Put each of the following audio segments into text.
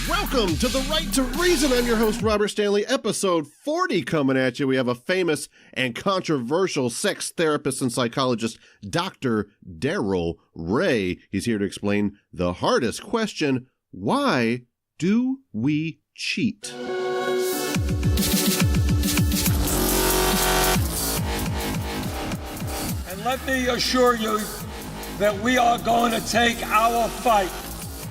Welcome to The Right to Reason. I'm your host, Robert Stanley, episode 40 coming at you. We have a famous and controversial sex therapist and psychologist, Dr. Darrel Ray. He's here to explain the hardest question: why do we cheat? And let me assure you that we are going to take our fight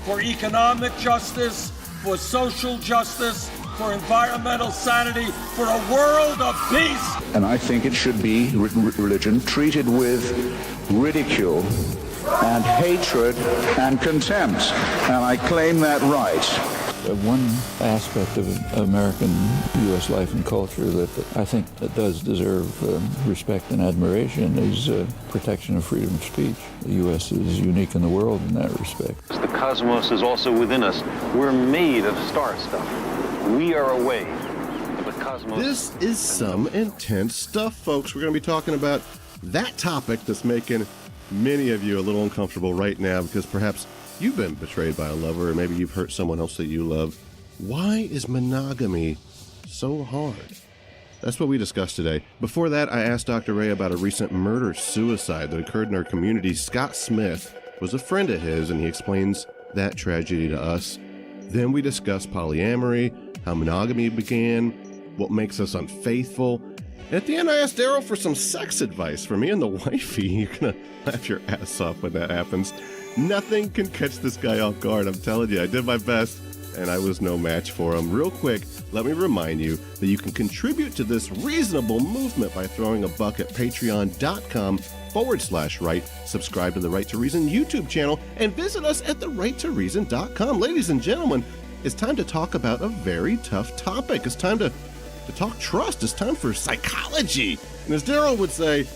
for economic justice, for social justice, for environmental sanity, for a world of peace. And I think it should be religion treated with ridicule and hatred and contempt. And I claim that right. One aspect of American U.S. life and culture that I think that does deserve respect and admiration is protection of freedom of speech. The U.S. is unique in the world in that respect. The cosmos is also within us. We're made of star stuff. We are a wave. The cosmos. This is some intense stuff, folks. We're going to be talking about that topic that's making many of you a little uncomfortable right now because perhaps you've been betrayed by a lover, or maybe you've hurt someone else that you love. Why is monogamy so hard? That's what we discussed today. Before that, I asked Dr. Ray about a recent murder-suicide that occurred in our community. Scott Smith was a friend of his, and he explains that tragedy to us. Then we discussed polyamory, how monogamy began, what makes us unfaithful. And at the end, I asked Darrel for some sex advice for me and the wifey. You're going to laugh your ass off when that happens. Nothing can catch this guy off guard. I'm telling you, I did my best, and I was no match for him. Real quick, let me remind you that you can contribute to this reasonable movement by throwing a buck at patreon.com/right. Subscribe to the Right to Reason YouTube channel, and visit us at therighttoreason.com. Ladies and gentlemen, it's time to talk about a very tough topic. It's time to talk trust. It's time for psychology. And as Darrel would say,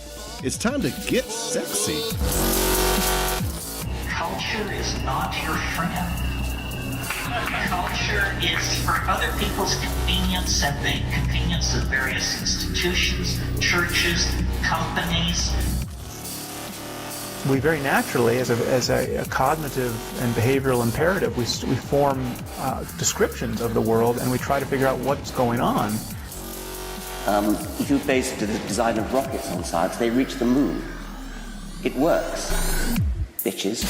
it's time to get sexy. Culture is not your friend. Culture is for other people's convenience and the convenience of various institutions, churches, companies. We very naturally, as a cognitive and behavioral imperative, we form descriptions of the world and we try to figure out what's going on. If you base the design of rockets on science, they reach the moon. It works. Bitches.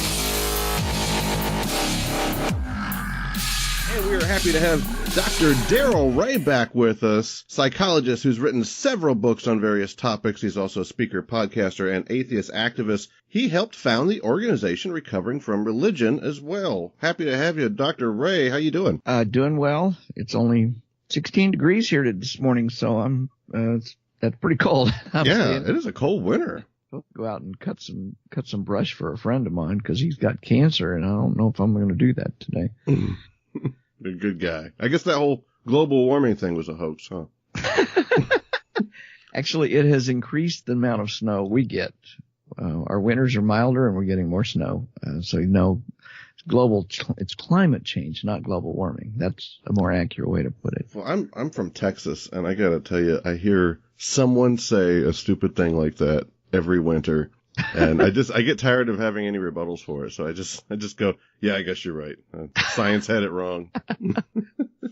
And we are happy to have Dr. Darrel Ray back with us, psychologist who's written several books on various topics. He's also a speaker, podcaster, and atheist activist. He helped found the organization Recovering from Religion as well. Happy to have you, Dr. Ray. How you doing? Doing well. It's only 16 degrees here this morning, so that's pretty cold. Yeah, it is a cold winter. I'll go out and cut some brush for a friend of mine because he's got cancer, and I don't know if I'm going to do that today. You're a good guy. I guess that whole global warming thing was a hoax, huh? Actually, it has increased the amount of snow we get. Our winters are milder, and we're getting more snow. So it's climate change, not global warming. That's a more accurate way to put it. Well, I'm from Texas, and I got to tell you, I hear someone say a stupid thing like that every winter, and I get tired of having any rebuttals for it. So I just go, yeah, I guess you're right. Science had it wrong.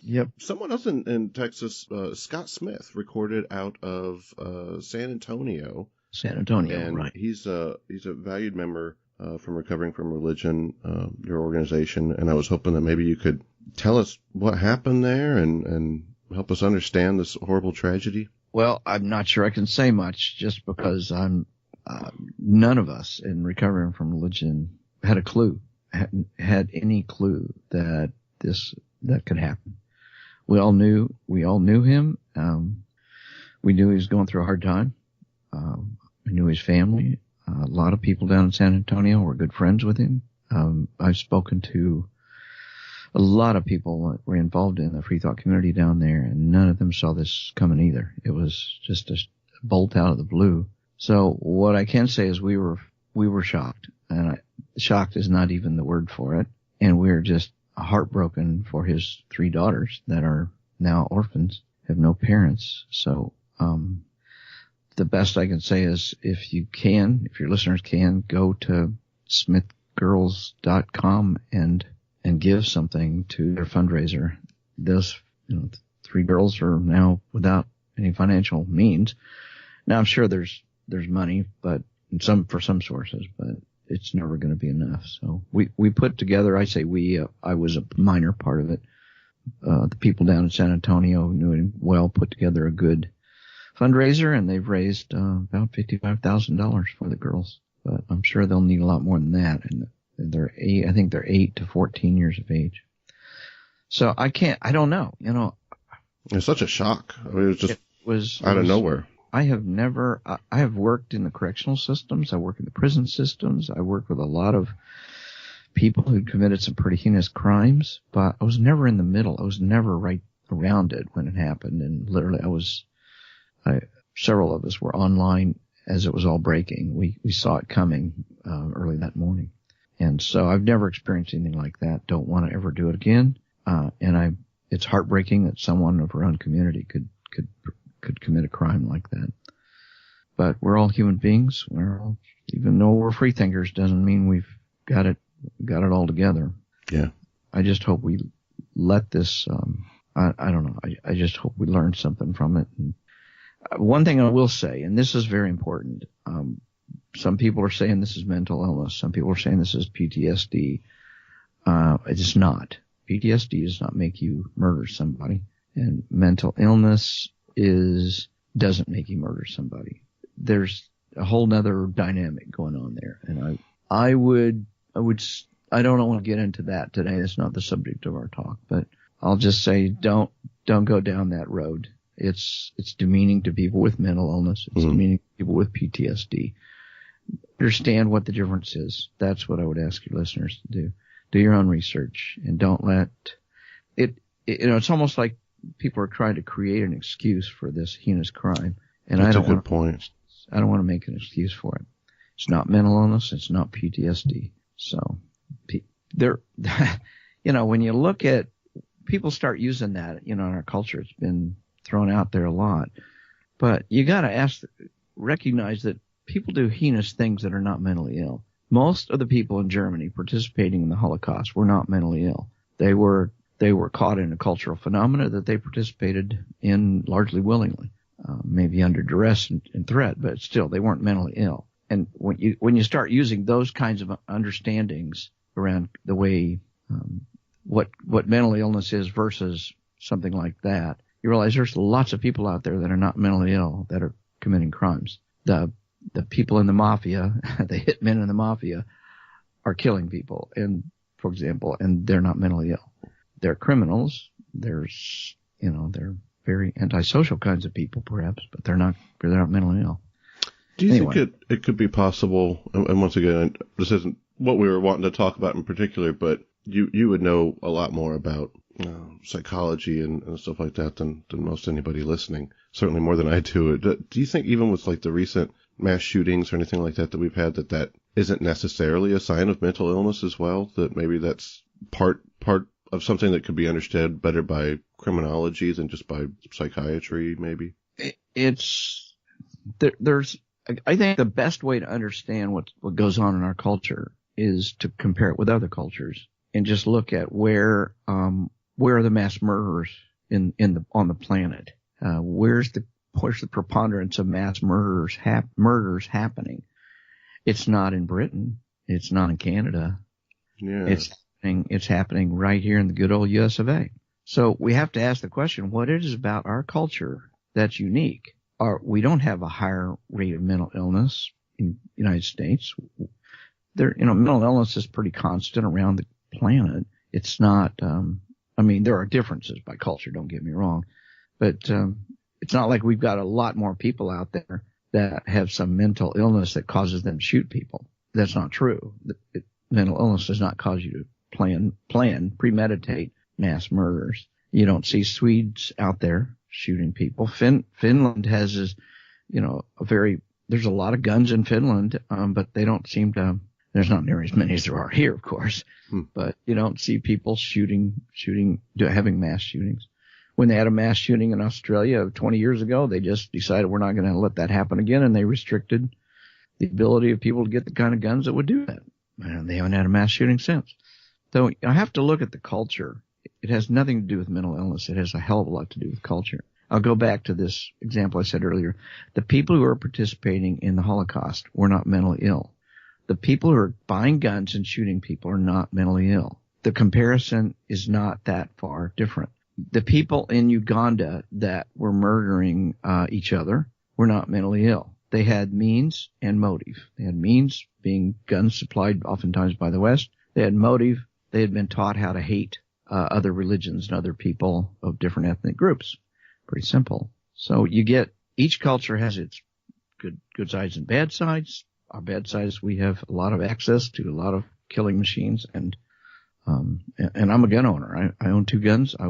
Yep. Someone else in Texas, Scott Smith, recorded out of San Antonio. San Antonio, and right? He's a valued member from Recovering from Religion, your organization, and I was hoping that maybe you could tell us what happened there and help us understand this horrible tragedy. Well, I'm not sure I can say much just because none of us in Recovering from Religion had a clue, had any clue that that could happen. We all knew him. We knew he was going through a hard time. We knew his family. A lot of people down in San Antonio were good friends with him. I've spoken to a lot of people that were involved in the free thought community down there, and none of them saw this coming either. It was just a bolt out of the blue. So what I can say is we were shocked, and shocked is not even the word for it. And we're just heartbroken for his 3 daughters that are now orphans, have no parents. So, the best I can say is if your listeners can, go to smithgirls.com and and give something to their fundraiser. Those, 3 girls are now without any financial means. Now I'm sure there's money, but for some sources, but it's never going to be enough. So we put together, I say I was a minor part of it. The people down in San Antonio who knew it well put together a good fundraiser, and they've raised about $55,000 for the girls. But I'm sure they'll need a lot more than that. And I think they're 8 to 14 years of age. So I don't know. It's such a shock. I mean, it was out of nowhere. I have worked in the correctional systems. I work in the prison systems. I work with a lot of people who committed some pretty heinous crimes, but I was never in the middle. I was never right around it when it happened. And literally several of us were online as it was all breaking. We saw it coming, early that morning. And so I've never experienced anything like that. Don't want to ever do it again. It's heartbreaking that someone of our own community could commit a crime like that. But we're all human beings. Even though we're free thinkers, doesn't mean we've got it all together. Yeah. I just hope we let this, I don't know. I just hope we learn something from it. And one thing I will say, and this is very important, some people are saying this is mental illness. Some people are saying this is PTSD. It's not. PTSD does not make you murder somebody, and mental illness doesn't make you murder somebody. There's a whole nother dynamic going on there, and I don't want to get into that today. That's not the subject of our talk, but I'll just say don't go down that road. It's demeaning to people with mental illness. It's demeaning to people with PTSD. Understand what the difference is. That's what I would ask your listeners to do. Do your own research, and don't let it. It's almost like people are trying to create an excuse for this heinous crime, and that's a good point. I don't want to make an excuse for it. It's not mental illness. It's not PTSD. So, when you look at people start using that, in our culture, it's been thrown out there a lot. But you got to recognize that people do heinous things that are not mentally ill. Most of the people in Germany participating in the Holocaust were not mentally ill. They were caught in a cultural phenomena that they participated in largely willingly, maybe under duress and threat, but still they weren't mentally ill. And when you start using those kinds of understandings around the way what mental illness is versus something like that, you realize there's lots of people out there that are not mentally ill that are committing crimes. The people in the mafia, the hitmen in the mafia, are killing people, and for example, and they're not mentally ill. They're criminals. They're very antisocial kinds of people, perhaps, but they're not mentally ill. Do you think it could be possible? And once again, this isn't what we were wanting to talk about in particular, but you would know a lot more about psychology and stuff like that than most anybody listening. Certainly more than I do. Do you think even with like the recent mass shootings or anything like that we've had, that isn't necessarily a sign of mental illness as well? That maybe that's part of something that could be understood better by criminology than just by psychiatry, maybe? I think the best way to understand what goes on in our culture is to compare it with other cultures and just look at where are the mass murderers on the planet? Where's the preponderance of mass murders happening? It's not in Britain. It's not in Canada. Yeah. It's happening right here in the good old US of A. So we have to ask the question, what it is about our culture that's unique? We don't have a higher rate of mental illness in the United States. Mental illness is pretty constant around the planet. It's not, there are differences by culture, don't get me wrong, but, it's not like we've got a lot more people out there that have some mental illness that causes them to shoot people. That's not true. Mental illness does not cause you to premeditate mass murders. You don't see Swedes out there shooting people. Finland has there's a lot of guns in Finland, but they don't seem to, there's not near as many as there are here, of course, but you don't see people having mass shootings. When they had a mass shooting in Australia 20 years ago, they just decided we're not going to let that happen again, and they restricted the ability of people to get the kind of guns that would do that. And they haven't had a mass shooting since. So I have to look at the culture. It has nothing to do with mental illness. It has a hell of a lot to do with culture. I'll go back to this example I said earlier. The people who are participating in the Holocaust were not mentally ill. The people who are buying guns and shooting people are not mentally ill. The comparison is not that far different. The people in Uganda that were murdering each other were not mentally ill. They had means and motive. They had means, being guns supplied oftentimes by the West. They had motive. They had been taught how to hate other religions and other people of different ethnic groups. Pretty simple. So you get, each culture has its good sides and bad sides. Our bad sides, we have a lot of access to a lot of killing machines, and I'm a gun owner. I own 2 guns. I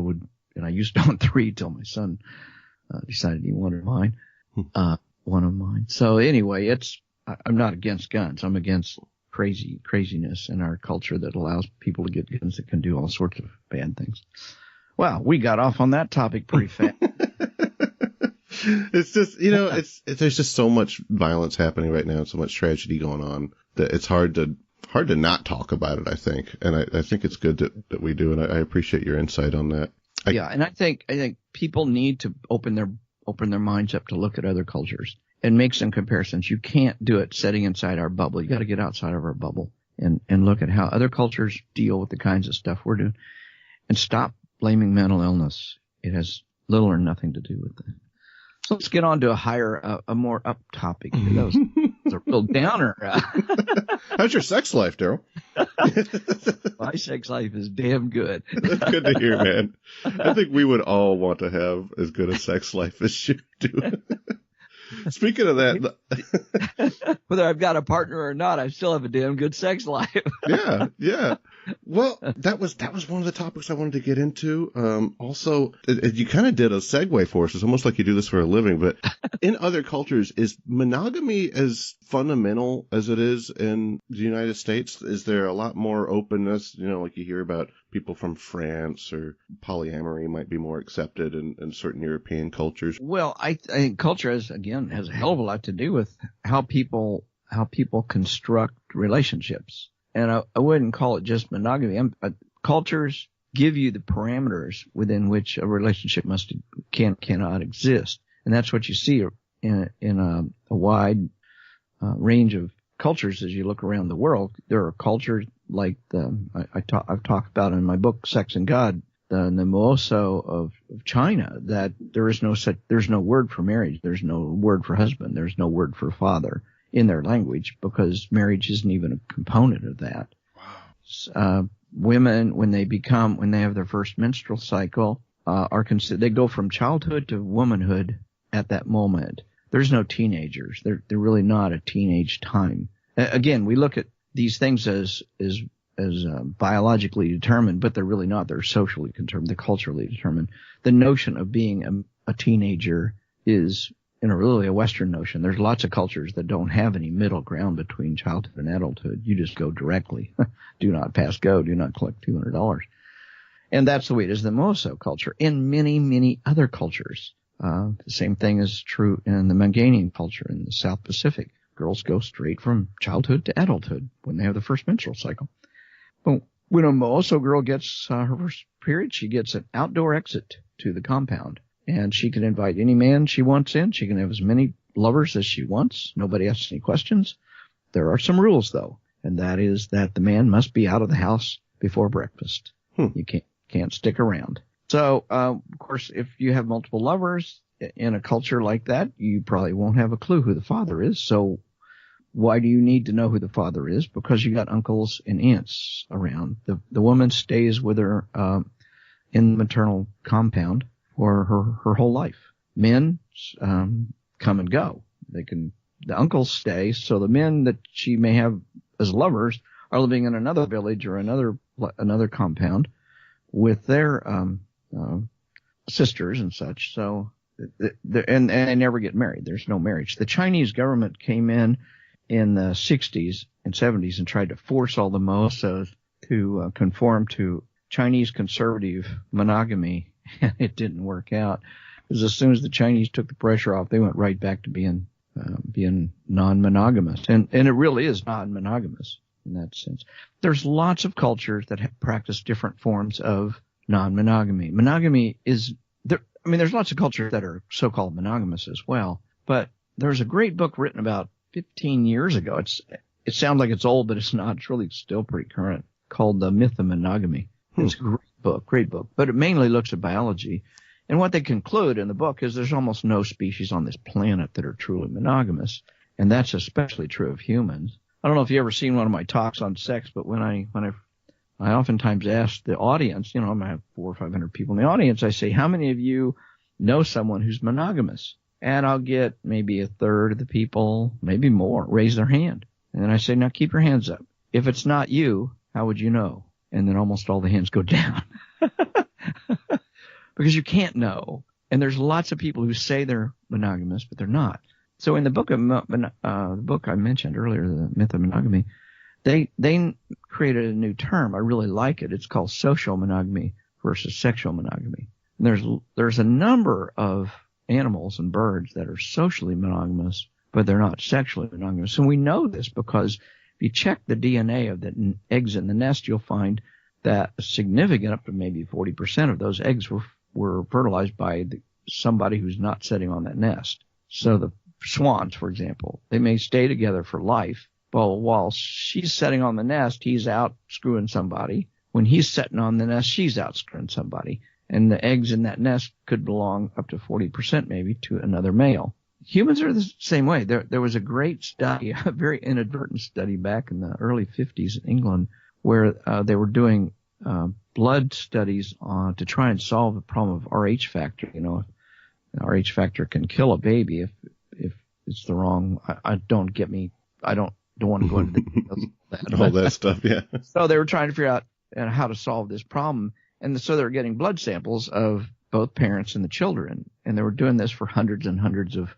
used to own 3 till my son decided he wanted mine. One of mine. So anyway, I'm not against guns. I'm against craziness in our culture that allows people to get guns that can do all sorts of bad things. Wow, we got off on that topic pretty fast. It's just, there's just so much violence happening right now, so much tragedy going on that it's hard to not talk about it, I think. And I think it's good that we do, and I appreciate your insight on that. And I think people need to open their minds up to look at other cultures and make some comparisons. You can't do it sitting inside our bubble. You got to get outside of our bubble and look at how other cultures deal with the kinds of stuff we're doing, and stop blaming mental illness. It has little or nothing to do with that. So let's get on to a more up topic. That was a real downer. How's your sex life, Darrel? My sex life is damn good. That's good to hear, man. I think we would all want to have as good a sex life as you do. Speaking of that, whether I've got a partner or not, I still have a damn good sex life. Yeah. Well, that was one of the topics I wanted to get into. Also, you kind of did a segue for us. It's almost like you do this for a living. But in other cultures, is monogamy as fundamental as it is in the United States? Is there a lot more openness? Like you hear about people from France, or polyamory might be more accepted in certain European cultures. Well, I think culture has a hell of a lot to do with how people construct relationships. And I wouldn't call it just monogamy. Cultures give you the parameters within which a relationship cannot exist. And that's what you see in a wide range of cultures as you look around the world. There are cultures like I've talked about in my book, Sex and God, the Moso of China, that there's no word for marriage. There's no word for husband. There's no word for father in their language, because marriage isn't even a component of that. Wow. Women, when they have their first menstrual cycle, they go from childhood to womanhood at that moment. There's no teenagers. They're really not a teenage time. Again, we look at these things as biologically determined, but they're really not. They're socially determined. They're culturally determined. The notion of being a teenager is really a Western notion. There's lots of cultures that don't have any middle ground between childhood and adulthood. You just go directly. Do not pass go. Do not collect $200. And that's the way it is in the Moso culture. In many, many other cultures, the same thing is true in the Manganian culture in the South Pacific. Girls go straight from childhood to adulthood when they have the first menstrual cycle. But when a Moso girl gets her first period, she gets an outdoor exit to the compound. And she can invite any man she wants in. She can have as many lovers as she wants. Nobody asks any questions. There are some rules, though, and that is that the man must be out of the house before breakfast. You can't stick around. So, of course, if you have multiple lovers in a culture like that, you probably won't have a clue who the father is. So why do you need to know who the father is? Because you got uncles and aunts around. The woman stays with her in the maternal compound for her whole life. Men come and go. The uncles stay, so the men that she may have as lovers are living in another village or another compound with their sisters and such. So and they never get married. There's no marriage. The Chinese government came in the 60s and 70s and tried to force all the Mosos to conform to Chinese conservative monogamy. And it didn't work out, because as soon as the Chinese took the pressure off, they went right back to being non-monogamous. And it really is non-monogamous. in that sense. There's lots of cultures that practice different forms of non-monogamy. Monogamy is there. I mean, there's lots of cultures that are so-called monogamous as well, but there's a great book written about 15 years ago. It sounds like it's old, but it's not. It's really still pretty current, called The Myth of Monogamy. It's a great book, but it mainly looks at biology. And what they conclude in the book is there's almost no species on this planet that are truly monogamous, and that's especially true of humans. I don't know if you've ever seen one of my talks on sex, but when I oftentimes ask the audience, I might have 400 or 500 people in the audience, I say, how many of you know someone who's monogamous? And I'll get maybe a third of the people, maybe more, raise their hand. And then I say, now keep your hands up. If it's not you, how would you know? And then almost all the hands go down. Because you can't know. And there's lots of people who say they're monogamous, but they're not. So in the book the book I mentioned earlier, The Myth of Monogamy, they created a new term. I really like it. It's called social monogamy versus sexual monogamy. And there's a number of animals and birds that are socially monogamous, but they're not sexually monogamous. And we know this because if you check the DNA of the eggs in the nest, you'll find that a significant, up to maybe 40% of those eggs were fertilized by somebody who's not sitting on that nest. So the swans, for example, they may stay together for life, but while she's sitting on the nest, he's out screwing somebody. When he's sitting on the nest, she's out screwing somebody. And the eggs in that nest could belong up to 40% maybe to another male. Humans are the same way. There was a great study, a very inadvertent study back in the early 50s in England, where they were doing blood studies to try and solve the problem of RH factor. RH factor can kill a baby if it's the wrong. I don't want to go into the details of that. All that stuff, yeah. So they were trying to figure out how to solve this problem. And so they were getting blood samples of both parents and the children. And they were doing this for hundreds and hundreds of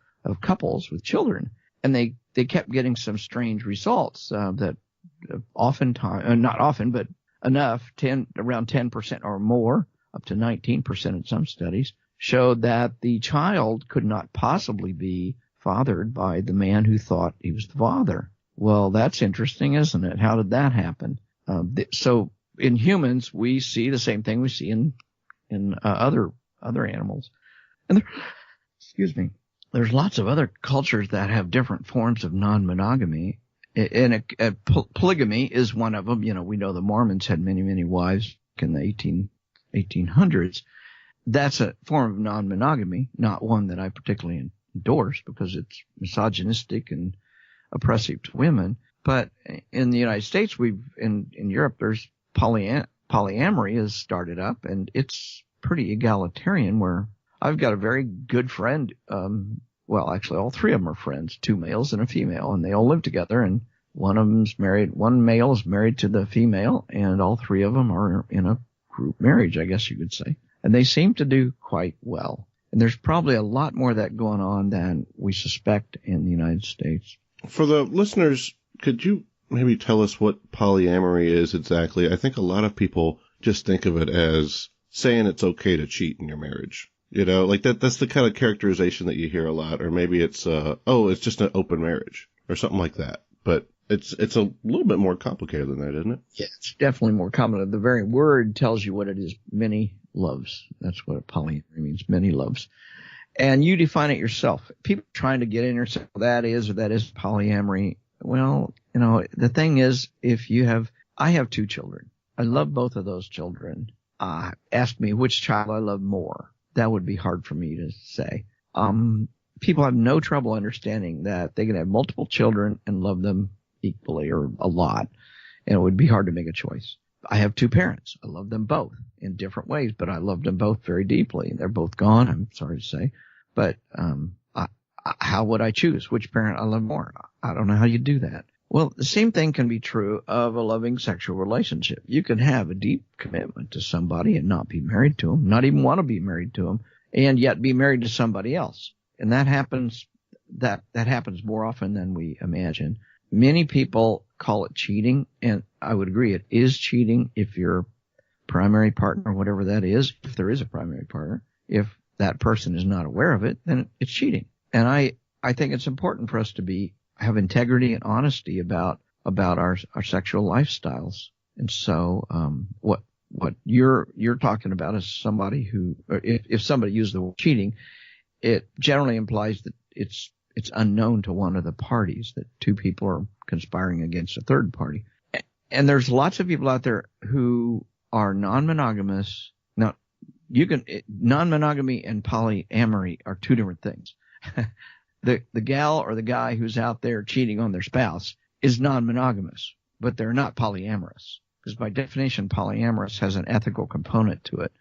couples with children. And they kept getting some strange results that oftentimes, not often, but enough, around 10% or more, up to 19% in some studies, showed that the child could not possibly be fathered by the man who thought he was the father. Well, that's interesting, isn't it? How did that happen? So in humans, we see the same thing we see in other animals. And there's lots of other cultures that have different forms of non-monogamy. And polygamy is one of them. We know the Mormons had many, many wives in the 1800s. That's a form of non-monogamy, not one that I particularly endorse because it's misogynistic and oppressive to women. But in the United States, in Europe, there's polyamory has started up, and it's pretty egalitarian, where I've got a very good friend. Well, actually, all three of them are friends, 2 males and a female, and they all live together. And one male is married to the female, and all 3 of them are in a group marriage, I guess you could say. And they seem to do quite well. And there's probably a lot more of that going on than we suspect in the United States. For the listeners, could you maybe tell us what polyamory is exactly? I think a lot of people just think of it as saying it's okay to cheat in your marriage. Like that's the kind of characterization that you hear a lot. Or maybe it's, it's just an open marriage or something like that. But it's a little bit more complicated than that, isn't it? Yeah, it's definitely more complicated. The very word tells you what it is. Many loves. That's what polyamory means. Many loves. And you define it yourself. People trying to get in here say, well, that is polyamory. Well, the thing is, I have 2 children. I love both of those children. Ask me which child I love more. That would be hard for me to say. People have no trouble understanding that they can have multiple children and love them equally or a lot. And it would be hard to make a choice. I have 2 parents. I love them both in different ways, but I love them both very deeply. They're both gone, I'm sorry to say. But how would I choose which parent I love more? I don't know how you do that. Well, the same thing can be true of a loving sexual relationship. You can have a deep commitment to somebody and not be married to them, not even want to be married to them, and yet be married to somebody else. And that happens more often than we imagine. Many people call it cheating, and I would agree it is cheating if your primary partner, whatever that is, if there is a primary partner, if that person is not aware of it, then it's cheating. And I think it's important for us to have integrity and honesty about about our sexual lifestyles. And so, what you're talking about is somebody who, or if somebody used the word cheating, it generally implies that it's unknown to one of the parties, that two people are conspiring against a third party. And there's lots of people out there who are non-monogamous. Now, non-monogamy and polyamory are two different things. The gal or the guy who's out there cheating on their spouse is non-monogamous, but they're not polyamorous. Because by definition, polyamorous has an ethical component to it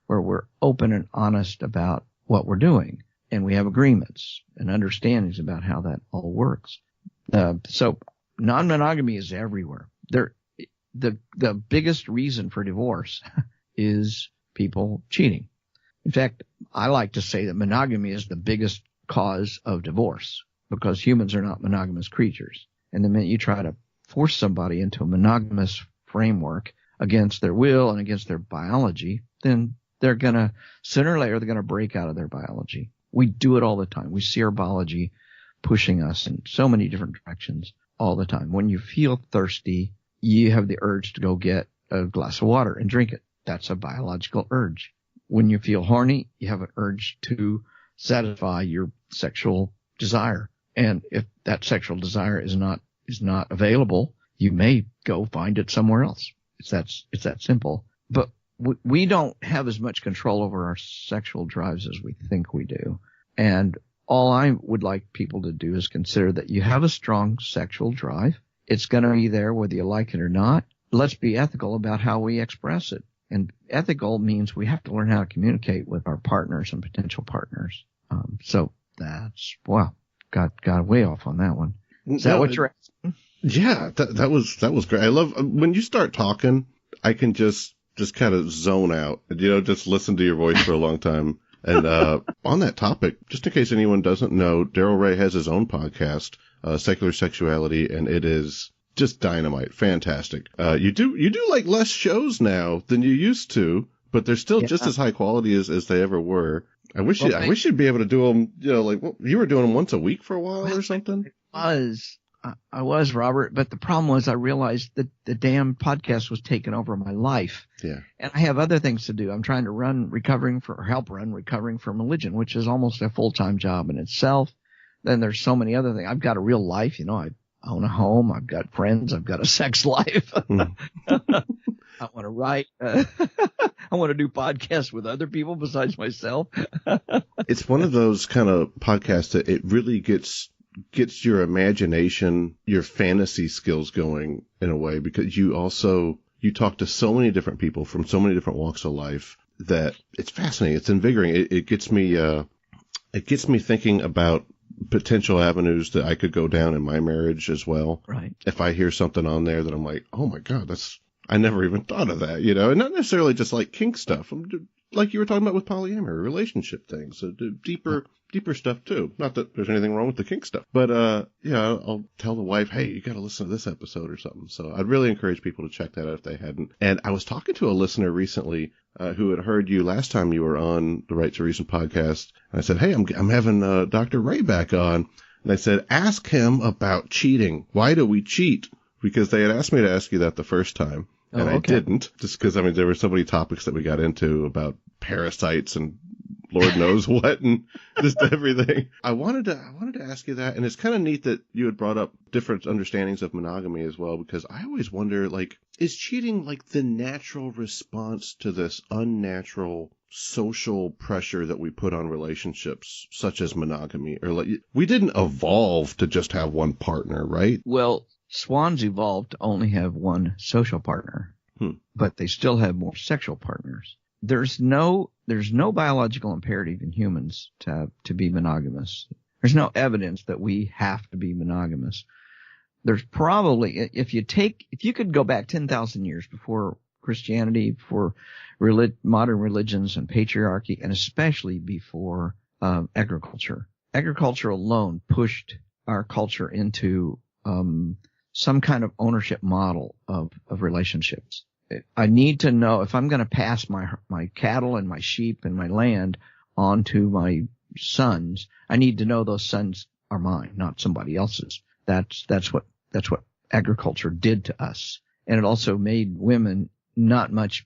where we're open and honest about what we're doing. And we have agreements and understandings about how that all works. So non-monogamy is everywhere. The biggest reason for divorce is people cheating. In fact, I like to say that monogamy is the biggest cause of divorce because humans are not monogamous creatures. And the minute you try to force somebody into a monogamous framework against their will and against their biology, then they're going to, sooner or later, they're going to break out of their biology. We do it all the time. We see our biology pushing us in so many different directions all the time. When you feel thirsty, you have the urge to go get a glass of water and drink it. That's a biological urge. When you feel horny, you have an urge to satisfy your sexual desire. And if that sexual desire is not available, you may go find it somewhere else. It's that simple. But we don't have as much control over our sexual drives as we think we do. And all I would like people to do is consider that you have a strong sexual drive. It's going to be there whether you like it or not. Let's be ethical about how we express it. And ethical means we have to learn how to communicate with our partners and potential partners. So that's, wow, got way off on that one. Is that what you're asking? Yeah, that was great. I love when you start talking, I can just kind of zone out, just listen to your voice for a long time. And on that topic, just in case anyone doesn't know, Darrel Ray has his own podcast, Secular Sexuality, and it is just dynamite, fantastic. You do like less shows now than you used to, but they're still just as high quality as they ever were. I wish you'd be able to do them, you were doing them once a week for a while or something. I was, Robert, but the problem was I realized that the damn podcast was taking over my life. Yeah. And I have other things to do. I'm trying to help run Recovering from Religion, which is almost a full-time job in itself. Then there's so many other things. I've got a real life, I own a home, I've got friends, I've got a sex life. I want to write. I want to do podcasts with other people besides myself. It's one of those kind of podcasts that it really gets your imagination, your fantasy skills going in a way, because you talk to so many different people from so many different walks of life that it's fascinating. It's invigorating. It gets me thinking about potential avenues that I could go down in my marriage as well. Right. If I hear something on there that I'm like, oh my God, I never even thought of that, and not necessarily just like kink stuff. Like you were talking about with polyamory, relationship things, deeper stuff too. Not that there's anything wrong with the kink stuff, but I'll tell the wife, hey, you got to listen to this episode or something. So I'd really encourage people to check that out if they hadn't. And I was talking to a listener recently who had heard you last time you were on the Right to Reason podcast, and I said, hey, I'm having Dr. Ray back on, and I said, ask him about cheating. Why do we cheat? Because they had asked me to ask you that the first time. And I didn't, just because, there were so many topics that we got into about parasites and Lord knows what and just everything. I wanted to ask you that, and it's kind of neat that you had brought up different understandings of monogamy as well, because I always wonder, is cheating the natural response to this unnatural social pressure that we put on relationships, such as monogamy? Or we didn't evolve to just have one partner, right? Well, swans evolved to only have one social partner, but they still have more sexual partners. There's no biological imperative in humans to be monogamous. There's no evidence that we have to be monogamous. There's probably, if you could go back 10,000 years before Christianity, before modern religions and patriarchy, and especially before agriculture. Agriculture alone pushed our culture into some kind of ownership model of relationships. I need to know if I'm going to pass my cattle and my sheep and my land on to my sons, I need to know those sons are mine, not somebody else's. That's what agriculture did to us. And it also made women not much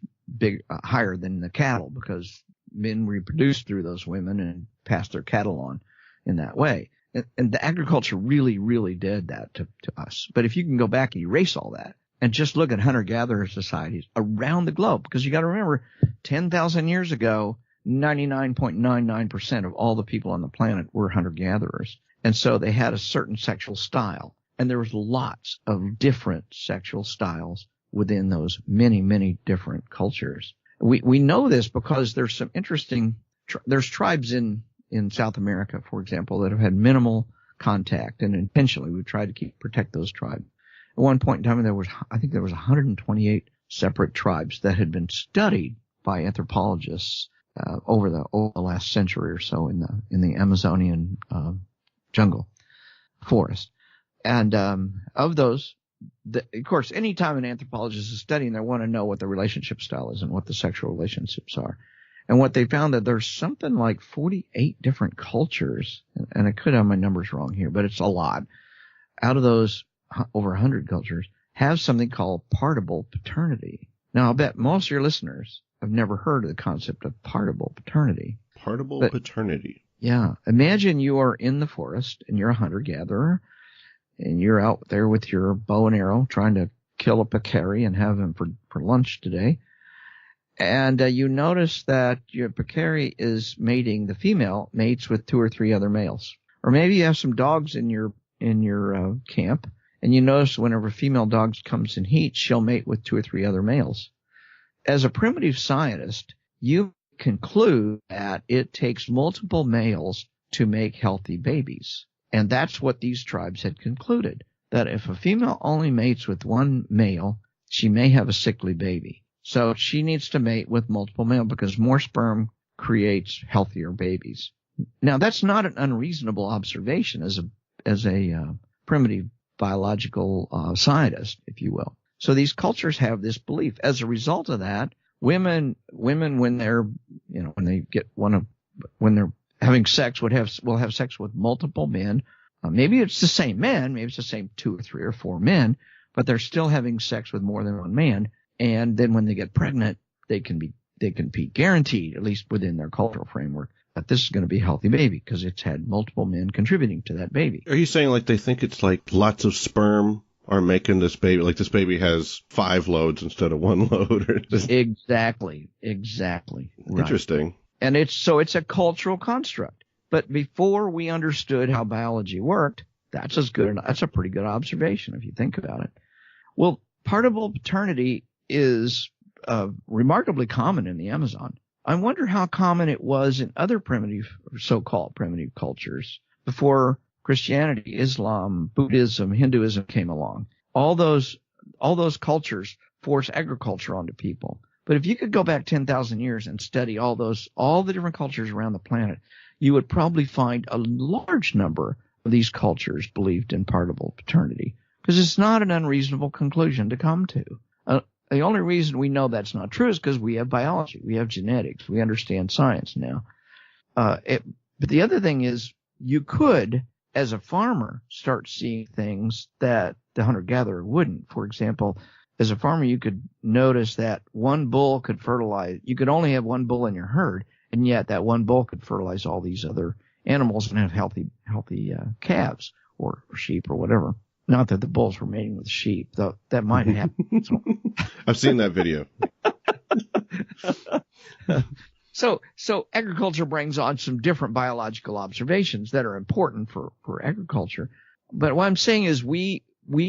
higher than the cattle, because men reproduced through those women and passed their cattle on in that way. And the agriculture really, really did that to us. But if you can go back and erase all that and just look at hunter-gatherer societies around the globe, because you got to remember, 10,000 years ago, 99.99% of all the people on the planet were hunter-gatherers. And so they had a certain sexual style. And there was lots of different sexual styles within those many, many different cultures. We know this because there's some interesting, there's tribes in South America, for example, that have had minimal contact, and intentionally we've tried to protect those tribes. At one point in time, I think there was 128 separate tribes that had been studied by anthropologists over the last century or so in the Amazonian jungle forest. And of those, of course, anytime an anthropologist is studying, they want to know what the relationship style is and what the sexual relationships are. And what they found, that there's something like 48 different cultures, and I could have my numbers wrong here, but it's a lot. Out of those, over 100 cultures have something called partible paternity. Now, I'll bet most of your listeners have never heard of the concept of partible paternity. Partible paternity. Yeah. Imagine you are in the forest and you're a hunter-gatherer, and you're out there with your bow and arrow trying to kill a peccary and have him for lunch today. And you notice that your peccary is mating, the female mates with 2 or 3 other males. Or maybe you have some dogs in your camp, and you notice whenever a female dog comes in heat, she'll mate with 2 or 3 other males. As a primitive scientist, you conclude that it takes multiple males to make healthy babies. And that's what these tribes had concluded, that if a female only mates with one male, she may have a sickly baby. So she needs to mate with multiple males because more sperm creates healthier babies. Now, that's not an unreasonable observation as a primitive biological scientist, if you will. So these cultures have this belief. As a result of that, women when they're having sex will have sex with multiple men. Maybe it's the same men, maybe it's the same 2 or 3 or 4 men, but they're still having sex with more than one man. And then when they get pregnant, they can be guaranteed, at least within their cultural framework, that this is going to be a healthy baby because it's had multiple men contributing to that baby. Are you saying like they think it's like lots of sperm are making this baby, like this baby has 5 loads instead of 1 load? Or just... Exactly. Right. Interesting. And it's a cultural construct. But before we understood how biology worked, that's a pretty good observation if you think about it. Well, partible paternity is remarkably common in the Amazon. I wonder how common it was in other so-called primitive cultures before Christianity, Islam, Buddhism, Hinduism came along. All those cultures force agriculture onto people. But if you could go back 10,000 years and study all the different cultures around the planet, you would probably find a large number of these cultures believed in partible paternity, because it's not an unreasonable conclusion to come to. The only reason we know that's not true is because we have biology, we have genetics, we understand science now. But the other thing is, you could, as a farmer, start seeing things that the hunter-gatherer wouldn't. For example, as a farmer, you could notice that one bull could fertilize. You could only have one bull in your herd, and yet that one bull could fertilize all these other animals and have healthy calves or sheep or whatever. Not that the bulls were mating with sheep, though that might happen. I've seen that video. So agriculture brings on some different biological observations that are important for agriculture. But what I'm saying is we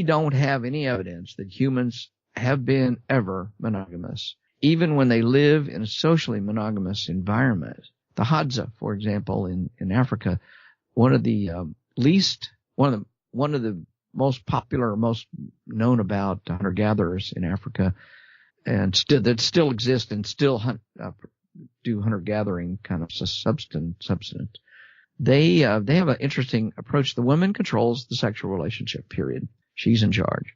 don't have any evidence that humans have been ever monogamous, even when they live in a socially monogamous environment. The Hadza, for example, in Africa, one of the most popular, most known about hunter-gatherers in Africa, and that still exist and still do hunter-gathering kind of substance. They have an interesting approach. The woman controls the sexual relationship, period. She's in charge.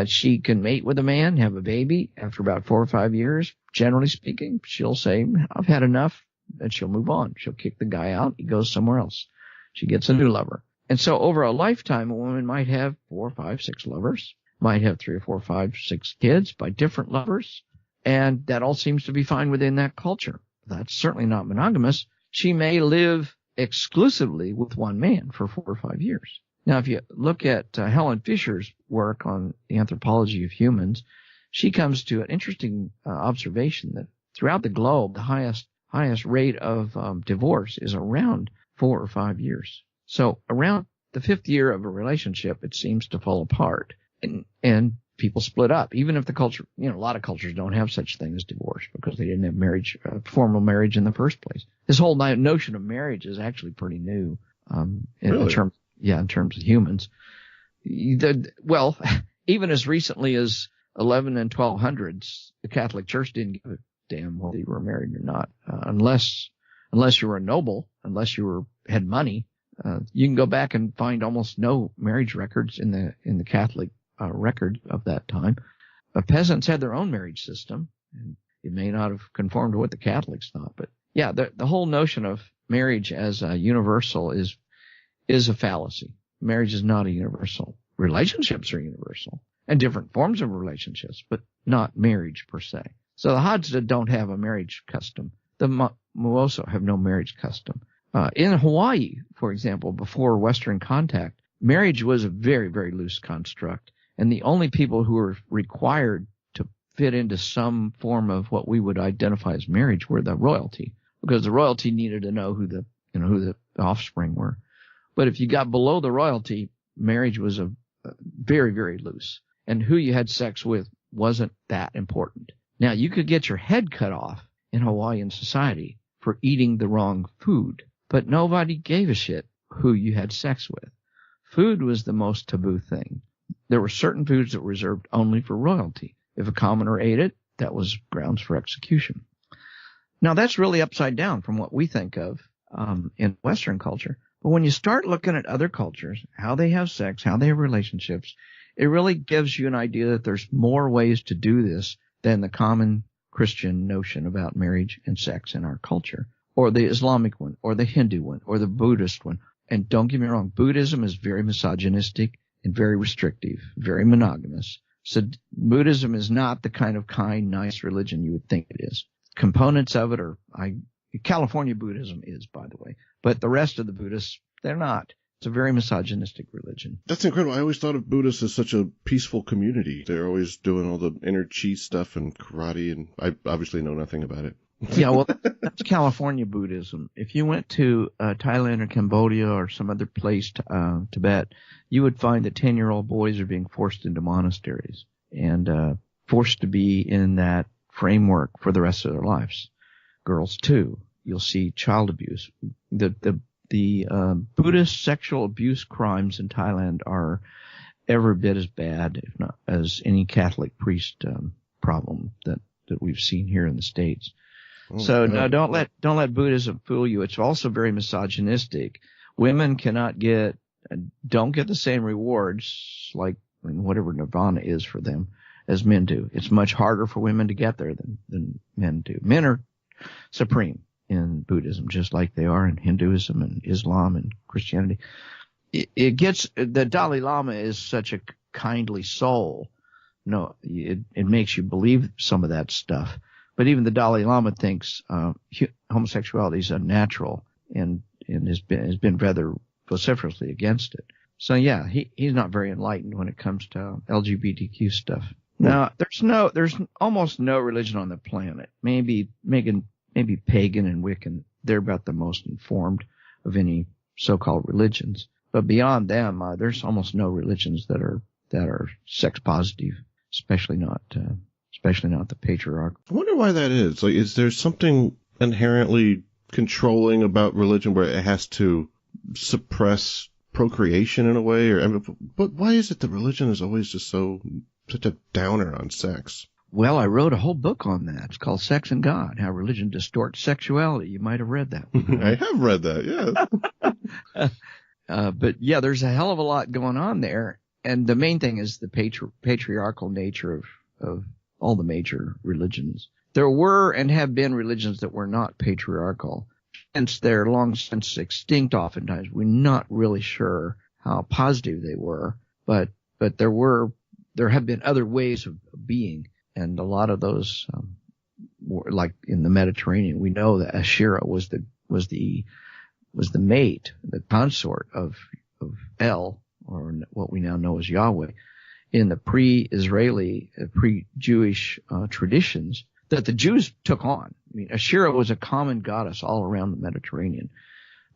She can mate with a man, have a baby. After about 4 or 5 years, generally speaking, she'll say, I've had enough, and she'll move on. She'll kick the guy out. He goes somewhere else. She gets a new lover. And so over a lifetime, a woman might have 4, 5, 6 lovers. might have 3 or 4, 5, 6 kids by different lovers, and that all seems to be fine within that culture. That's certainly not monogamous. She may live exclusively with one man for 4 or 5 years. Now, if you look at Helen Fisher's work on the anthropology of humans, she comes to an interesting observation that throughout the globe, the highest rate of divorce is around 4 or 5 years. So around the 5th year of a relationship, it seems to fall apart, and people split up. Even if the culture, a lot of cultures don't have such thing as divorce because they didn't have marriage, formal marriage in the first place. This whole notion of marriage is actually pretty new in terms of humans. Well, even as recently as 11 and 1200s, the Catholic Church didn't give a damn whether you were married or not, unless you were a noble, unless you had money. You can go back and find almost no marriage records in the Catholic record of that time. Peasants had their own marriage system, and it may not have conformed to what the Catholics thought, but yeah, the whole notion of marriage as a universal is a fallacy. Marriage is not a universal. Relationships are universal, and different forms of relationships, but not marriage per se. So the Hadza don't have a marriage custom. The Muoso have no marriage custom. In Hawaii, for example, before Western contact, marriage was a very, very loose construct, and the only people who were required to fit into some form of what we would identify as marriage were the royalty, because the royalty needed to know who the offspring were. But if you got below the royalty, marriage was a very, very loose, and who you had sex with wasn't that important. Now, you could get your head cut off in Hawaiian society for eating the wrong food, but nobody gave a shit who you had sex with. Food was the most taboo thing. There were certain foods that were reserved only for royalty. If a commoner ate it, that was grounds for execution. Now, that's really upside down from what we think of in Western culture. But when you start looking at other cultures, how they have sex, how they have relationships, it really gives you an idea that there's more ways to do this than the common Christian notion about marriage and sex in our culture, or the Islamic one, or the Hindu one, or the Buddhist one. And don't get me wrong, Buddhism is very misogynistic and very restrictive, very monogamous. So Buddhism is not the kind of kind, nice religion you would think it is. Components of it California Buddhism is, by the way, but the rest of the Buddhists, they're not. It's a very misogynistic religion. That's incredible. I always thought of Buddhists as such a peaceful community. They're always doing all the inner chi stuff and karate, and I obviously know nothing about it. Yeah, well, that's California Buddhism. If you went to Thailand or Cambodia or some other place, Tibet, you would find that 10-year-old boys are being forced into monasteries and forced to be in that framework for the rest of their lives. Girls, too. You'll see child abuse. The Buddhist sexual abuse crimes in Thailand are every bit as bad, if not as any Catholic priest problem that we've seen here in the States. So no, don't let Buddhism fool you. It's also very misogynistic. Women don't get the same rewards, like whatever nirvana is for them, as men do. It's much harder for women to get there than men do. Men are supreme in Buddhism, just like they are in Hinduism and Islam and Christianity. The Dalai Lama is such a kindly soul. No, it makes you believe some of that stuff. But even the Dalai Lama thinks homosexuality is unnatural and has been rather vociferously against it. So yeah, he's not very enlightened when it comes to LGBTQ stuff. Now, there's almost no religion on the planet. Maybe pagan and Wiccan. They're about the most informed of any so-called religions. But beyond them, there's almost no religions that are sex positive, especially not the patriarchal. I wonder why that is. Like, is there something inherently controlling about religion where it has to suppress procreation in a way? But why is it that religion is always just such a downer on sex? Well, I wrote a whole book on that. It's called Sex and God, How Religion Distorts Sexuality. You might have read that one. I have read that, yes. But yeah, there's a hell of a lot going on there. And the main thing is the patriarchal nature of all the major religions. There were and have been religions that were not patriarchal. Hence, they're long since extinct oftentimes. We're not really sure how positive they were, but there were there have been other ways of being, and a lot of those, were like in the Mediterranean, we know that Asherah was the mate, the consort of El, or what we now know as Yahweh, in the pre-Israeli, pre-Jewish traditions that the Jews took on. I mean, Asherah was a common goddess all around the Mediterranean.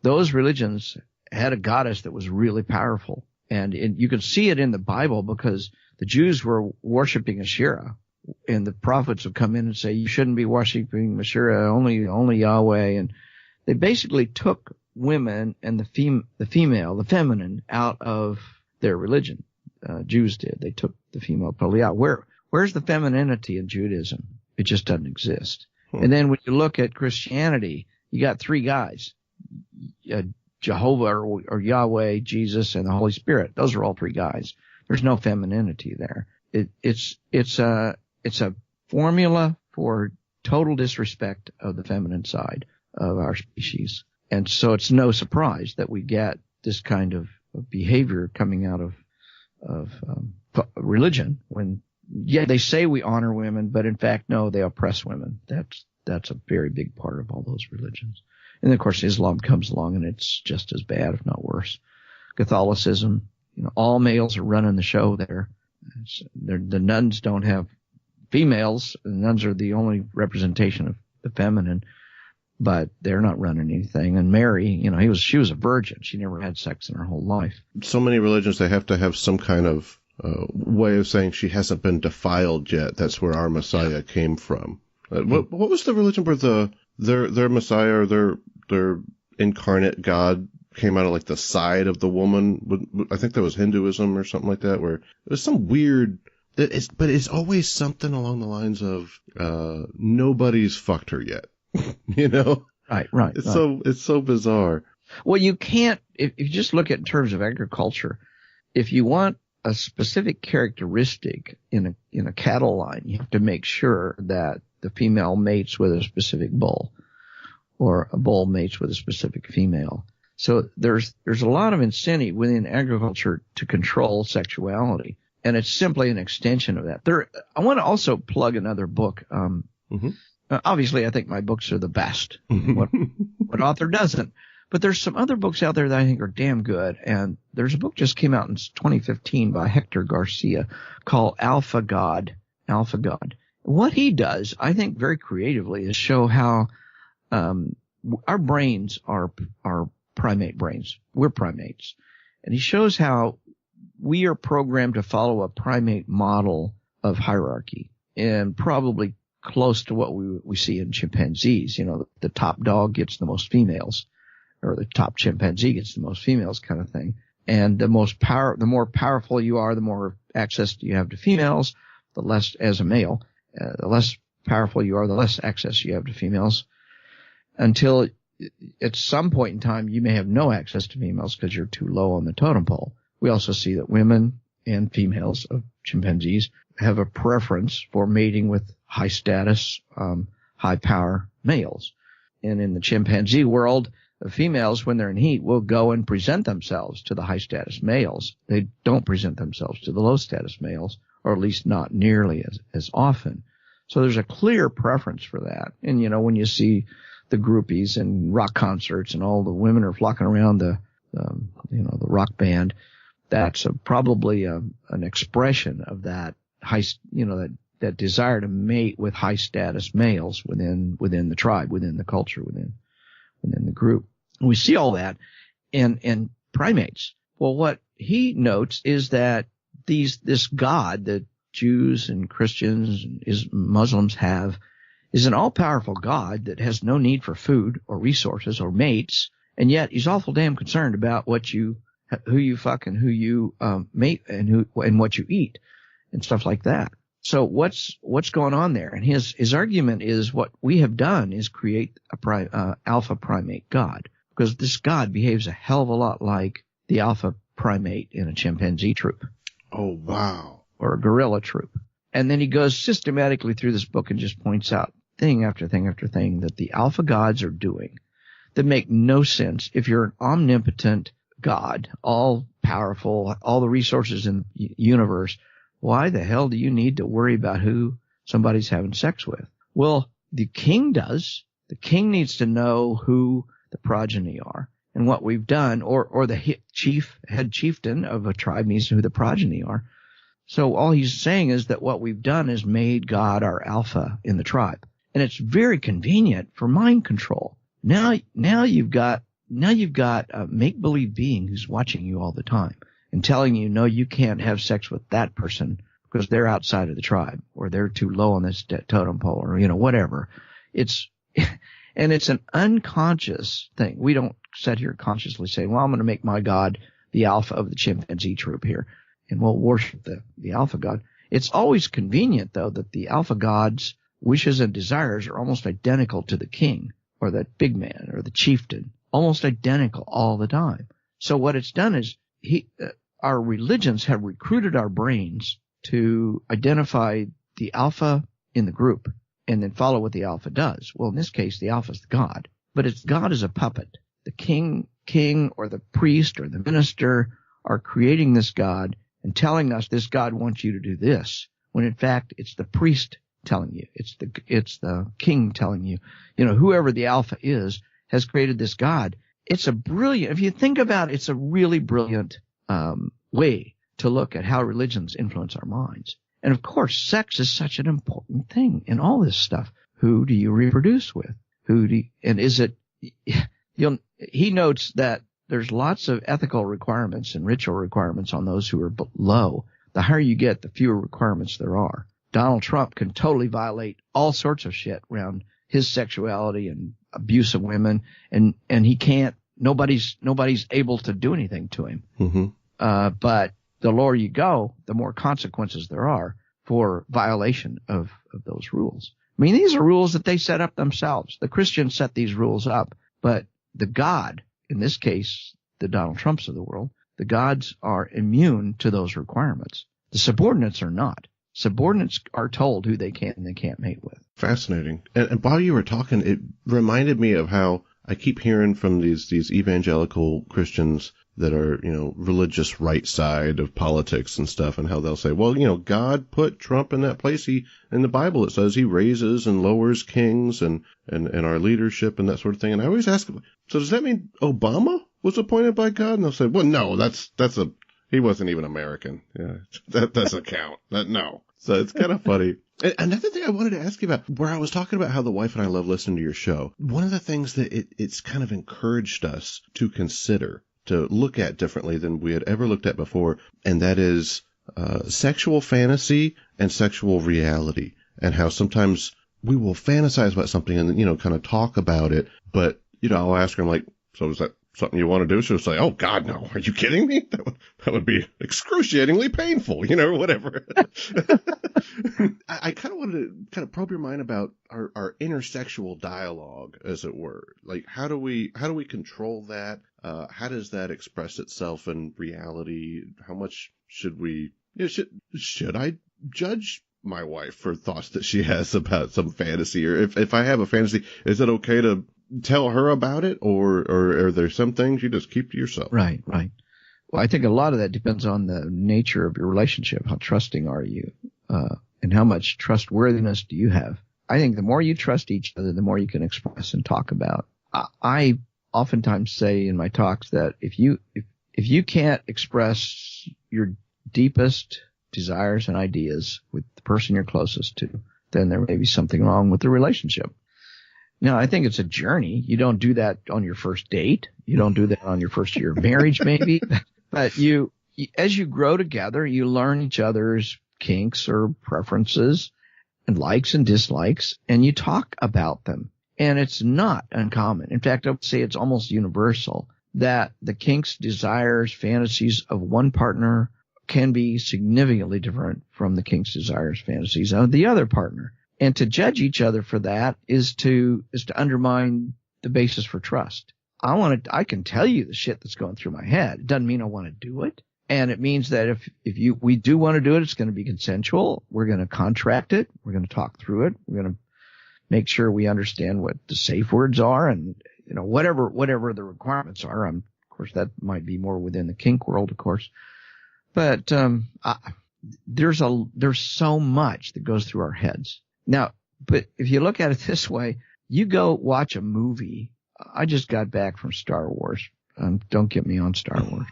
Those religions had a goddess that was really powerful. And you can see it in the Bible because the Jews were worshiping Asherah, and the prophets would come in and say, you shouldn't be worshiping Asherah, only Yahweh. And they basically took women and the feminine out of their religion. Jews did. They took the female totally out. Where's the femininity in Judaism? It just doesn't exist. And then when you look at Christianity, you got three guys, Jehovah or Yahweh, Jesus, and the Holy Spirit. Those are all three guys. There's no femininity there. It's a formula for total disrespect of the feminine side of our species. And so it's no surprise that we get this kind of behavior coming out of religion when, yeah, they say we honor women, but in fact, no, they oppress women. That's a very big part of all those religions. And then, of course, Islam comes along and it's just as bad, if not worse. Catholicism, all males are running the show there. The nuns don't have females. The nuns are the only representation of the feminine, but they're not running anything. And Mary, she was a virgin. She never had sex in her whole life. So many religions, they have to have some kind of way of saying she hasn't been defiled yet. That's where our Messiah came from. What was the religion where their Messiah or their incarnate God came out of like the side of the woman? I think that was Hinduism or something like that, where it was some weird. But it's always something along the lines of nobody's fucked her yet. Right. It's so bizarre. Well, you can't, if you just look at in terms of agriculture, if you want a specific characteristic in a cattle line, you have to make sure that the female mates with a specific bull, or a bull mates with a specific female. So there's a lot of incentive within agriculture to control sexuality, and it's simply an extension of that. I want to also plug another book. Obviously, I think my books are the best. What author doesn't? But there's some other books out there that I think are damn good. And there's a book just came out in 2015 by Hector Garcia called Alpha God. What he does, I think very creatively, is show how our brains are primate brains. We're primates. And he shows how we are programmed to follow a primate model of hierarchy, and probably close to what we see in chimpanzees. The top dog gets the most females, or the top chimpanzee gets the most females, kind of thing. And the more powerful you are, the more access you have to females, the less, as a male, the less powerful you are, the less access you have to females, until at some point in time you may have no access to females because you're too low on the totem pole. We also see that women and females of chimpanzees have a preference for mating with high status, high power males. And in the chimpanzee world, the females, when they're in heat, will go and present themselves to the high status males. They don't present themselves to the low status males, or at least not nearly as often. So there's a clear preference for that. And, when you see the groupies and rock concerts and all the women are flocking around the rock band, that's probably an expression of that high, that desire to mate with high status males within the tribe, within the culture, within the group. And we see all that in primates. Well, what he notes is that this God that Jews and Christians and Muslims have is an all-powerful God that has no need for food or resources or mates, and yet he's awful damn concerned about who you fuck and who you mate and what you eat and stuff like that. So what's going on there? And his argument is what we have done is create a alpha primate God, because this God behaves a hell of a lot like the alpha primate in a chimpanzee troop. Oh, wow. Or a gorilla troop. And then he goes systematically through this book and just points out thing after thing after thing that the alpha gods are doing that make no sense. If you're an omnipotent God, all powerful, all the resources in the universe, why the hell do you need to worry about who somebody's having sex with? Well, the king does. The king needs to know who the progeny are. And what we've done, or the head chieftain of a tribe needs to know who the progeny are. So all he's saying is that what we've done is made God our alpha in the tribe. And it's very convenient for mind control. Now you've got a make-believe being who's watching you all the time and telling you, no, you can't have sex with that person because they're outside of the tribe, or they're too low on this totem pole, or, whatever. And it's an unconscious thing. We don't sit here consciously say, well, I'm going to make my God the alpha of the chimpanzee troop here, and we'll worship the alpha God. It's always convenient, though, that the alpha God's wishes and desires are almost identical to the king, or the big man, or the chieftain, almost identical all the time. So what it's done is our religions have recruited our brains to identify the alpha in the group and then follow what the alpha does. Well, in this case, the alpha is the God, but God is a puppet. The king or the priest or the minister are creating this God and telling us this God wants you to do this, when in fact it's the priest telling you. It's the king telling you. Whoever the alpha is has created this God. It's a brilliant, if you think about it, it's a really brilliant way to look at how religions influence our minds. And of course, sex is such an important thing in all this stuff. Who do you reproduce with? And is it, he notes that there's lots of ethical requirements and ritual requirements on those who are below. The higher you get, the fewer requirements there are. Donald Trump can totally violate all sorts of shit around his sexuality and abuse of women, and he can't, nobody's able to do anything to him. Mm-hmm. But the lower you go, the more consequences there are for violation of those rules. I mean, these are rules that they set up themselves. The Christians set these rules up, but the God, in this case, the Donald Trumps of the world, the gods are immune to those requirements. The subordinates are not. Subordinates are told who they can and they can't mate with. Fascinating. And while you were talking, it reminded me of how I keep hearing from these evangelical Christians that are, religious right side of politics and stuff, and how they'll say, well, God put Trump in that place. In the Bible, it says he raises and lowers kings and our leadership and that sort of thing. And I always ask them, so does that mean Obama was appointed by God? And they'll say, well, no, he wasn't even American. Yeah, that doesn't count. No. So it's kind of funny. And another thing I wanted to ask you about, where I was talking about how the wife and I love listening to your show, one of the things that it's kind of encouraged us to consider, to look at differently than we had ever looked at before, and that is sexual fantasy and sexual reality, and how sometimes we will fantasize about something and, kind of talk about it, but, I'll ask her, I'm like, so is that something you want to do? She'll say, oh, God, no. Are you kidding me? That would be excruciatingly painful, whatever. I kind of wanted to kind of probe your mind about our intersexual dialogue, as it were. Like, how do we control that? How does that express itself in reality? How much should we, should I judge my wife for thoughts that she has about some fantasy? Or if I have a fantasy, is it okay to tell her about it, or are there some things you just keep to yourself? Right. Well, I think a lot of that depends on the nature of your relationship. How trusting are you? And how much trustworthiness do you have? I think the more you trust each other, the more you can express and talk about. I oftentimes say in my talks that if you can't express your deepest desires and ideas with the person you're closest to, then there may be something wrong with the relationship. Now, I think it's a journey. You don't do that on your first date. You don't do that on your first year of marriage, maybe. But as you grow together, you learn each other's kinks or preferences and likes and dislikes, and you talk about them. And it's not uncommon. In fact, I would say it's almost universal that the kinks, desires, fantasies of one partner can be significantly different from the kinks, desires, fantasies of the other partner. And to judge each other for that is to undermine the basis for trust. I can tell you the shit that's going through my head. It doesn't mean I want to do it. And it means that if we do want to do it, it's going to be consensual. We're going to contract it. We're going to talk through it. We're going to make sure we understand what the safe words are, and, whatever the requirements are. Of course, that might be more within the kink world, of course. But, there's so much that goes through our heads. Now, but if you look at it this way, you go watch a movie. I just got back from Star Wars. Don't get me on Star Wars.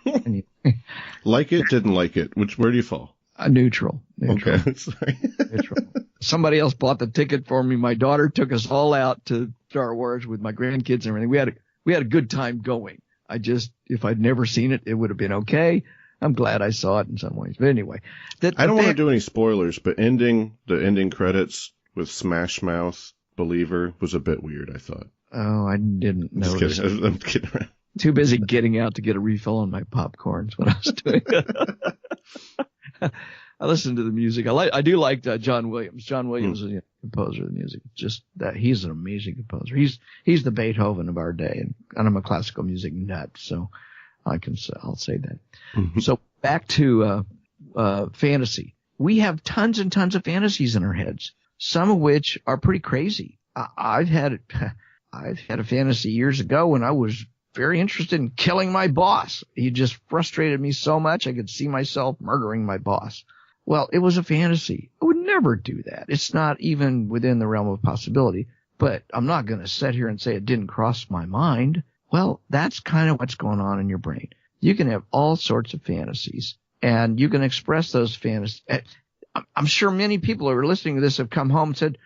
Like it, didn't like it. Where do you fall? Neutral. Okay. Sorry. Neutral. Somebody else bought the ticket for me. My daughter took us all out to Star Wars with my grandkids and everything. We had a good time going. If I'd never seen it, it would have been okay. I'm glad I saw it in some ways. But anyway. I don't want to do any spoilers, but the ending credits with Smash Mouth Believer was a bit weird, I thought. Oh, I didn't notice. I'm kidding around. Too busy getting out to get a refill on my popcorn is what I was doing. I listened to the music. I do like John Williams. John Williams is a composer of the music. Just that he's an amazing composer. He's the Beethoven of our day, and I'm a classical music nut, so I'll say that. Mm-hmm. So back to fantasy. We have tons and tons of fantasies in our heads, some of which are pretty crazy. I've had a fantasy years ago when I was very interested in killing my boss. He just frustrated me so much I could see myself murdering my boss. Well, it was a fantasy. I would never do that. It's not even within the realm of possibility. But I'm not going to sit here and say it didn't cross my mind. Well, that's kind of what's going on in your brain. You can have all sorts of fantasies, and you can express those fantasies. I'm sure many people who are listening to this have come home and said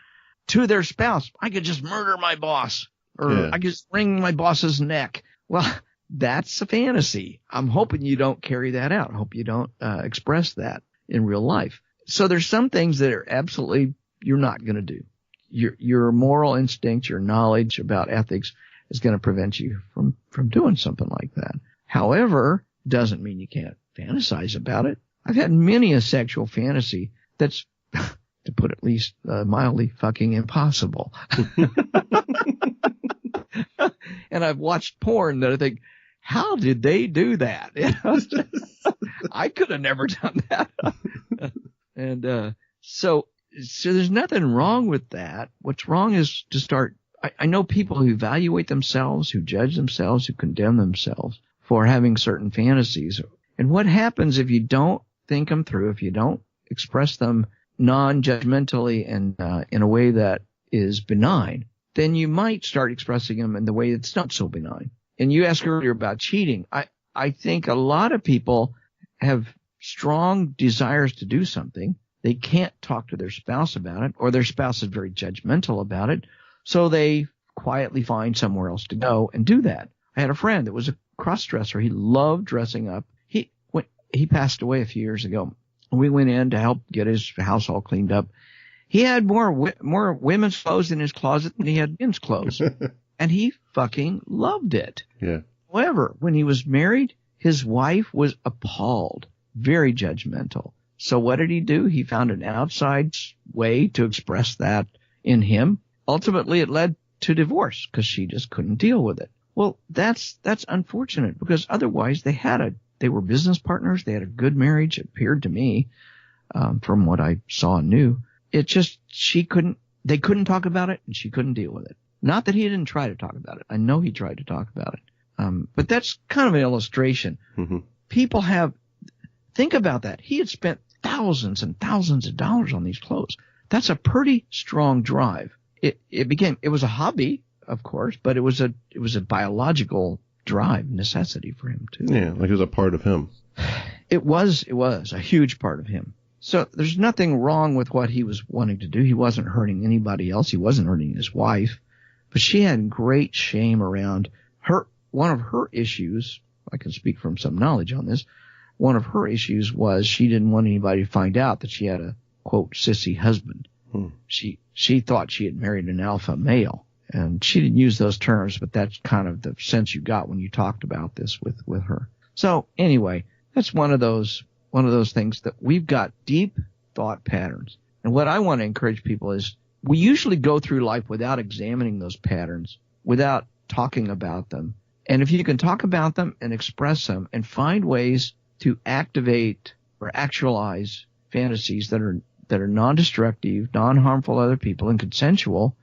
to their spouse, I could just murder my boss, or I could just wring my boss's neck. Well, that's a fantasy. I'm hoping you don't carry that out. I hope you don't express that in real life. So there's some things that are absolutely you're not going to do. Your moral instinct, your knowledge about ethics is going to prevent you from doing something like that. However, doesn't mean you can't fantasize about it. I've had many a sexual fantasy that's, to put it at least mildly, fucking impossible. And I've watched porn that I think, how did they do that? I could have never done that. And so there's nothing wrong with that. What's wrong is to start. I know people who evaluate themselves, who judge themselves, who condemn themselves for having certain fantasies. And what happens if you don't think them through, if you don't express them non-judgmentally and in a way that is benign, then you might start expressing them in the way that's not so benign. And you asked earlier about cheating. I think a lot of people have strong desires to do something. They can't talk to their spouse about it, or their spouse is very judgmental about it. So they quietly find somewhere else to go and do that. I had a friend that was a cross-dresser. He loved dressing up. He passed away a few years ago. We went in to help get his house all cleaned up. He had more women's clothes in his closet than he had men's clothes. And he fucking loved it. Yeah. However, when he was married, his wife was appalled, very judgmental. So what did he do? He found an outside way to express that in him. Ultimately, it led to divorce because she just couldn't deal with it. Well, that's unfortunate, because otherwise they were business partners. They had a good marriage, it appeared to me, from what I saw and knew. It just, they couldn't talk about it, and she couldn't deal with it. Not that he didn't try to talk about it. I know he tried to talk about it. But that's kind of an illustration. Mm-hmm. People think about that. He had spent thousands and thousands of dollars on these clothes. That's a pretty strong drive. It was a hobby, of course, but it was a biological drive, necessity for him too. Yeah, like it was a part of him. It was a huge part of him. So there's nothing wrong with what he was wanting to do. He wasn't hurting anybody else. He wasn't hurting his wife, but she had great shame around her. One of her issues, I can speak from some knowledge on this, one of her issues was she didn't want anybody to find out that she had a, quote, sissy husband. She thought she had married an alpha male, and she didn't use those terms, but that's kind of the sense you got when you talked about this with her. So anyway, that's one of those things that we've got deep thought patterns. And what I want to encourage people is we usually go through life without examining those patterns, without talking about them. And if you can talk about them and express them and find ways to activate or actualize fantasies that are non-destructive, non-harmful to other people, and consensual,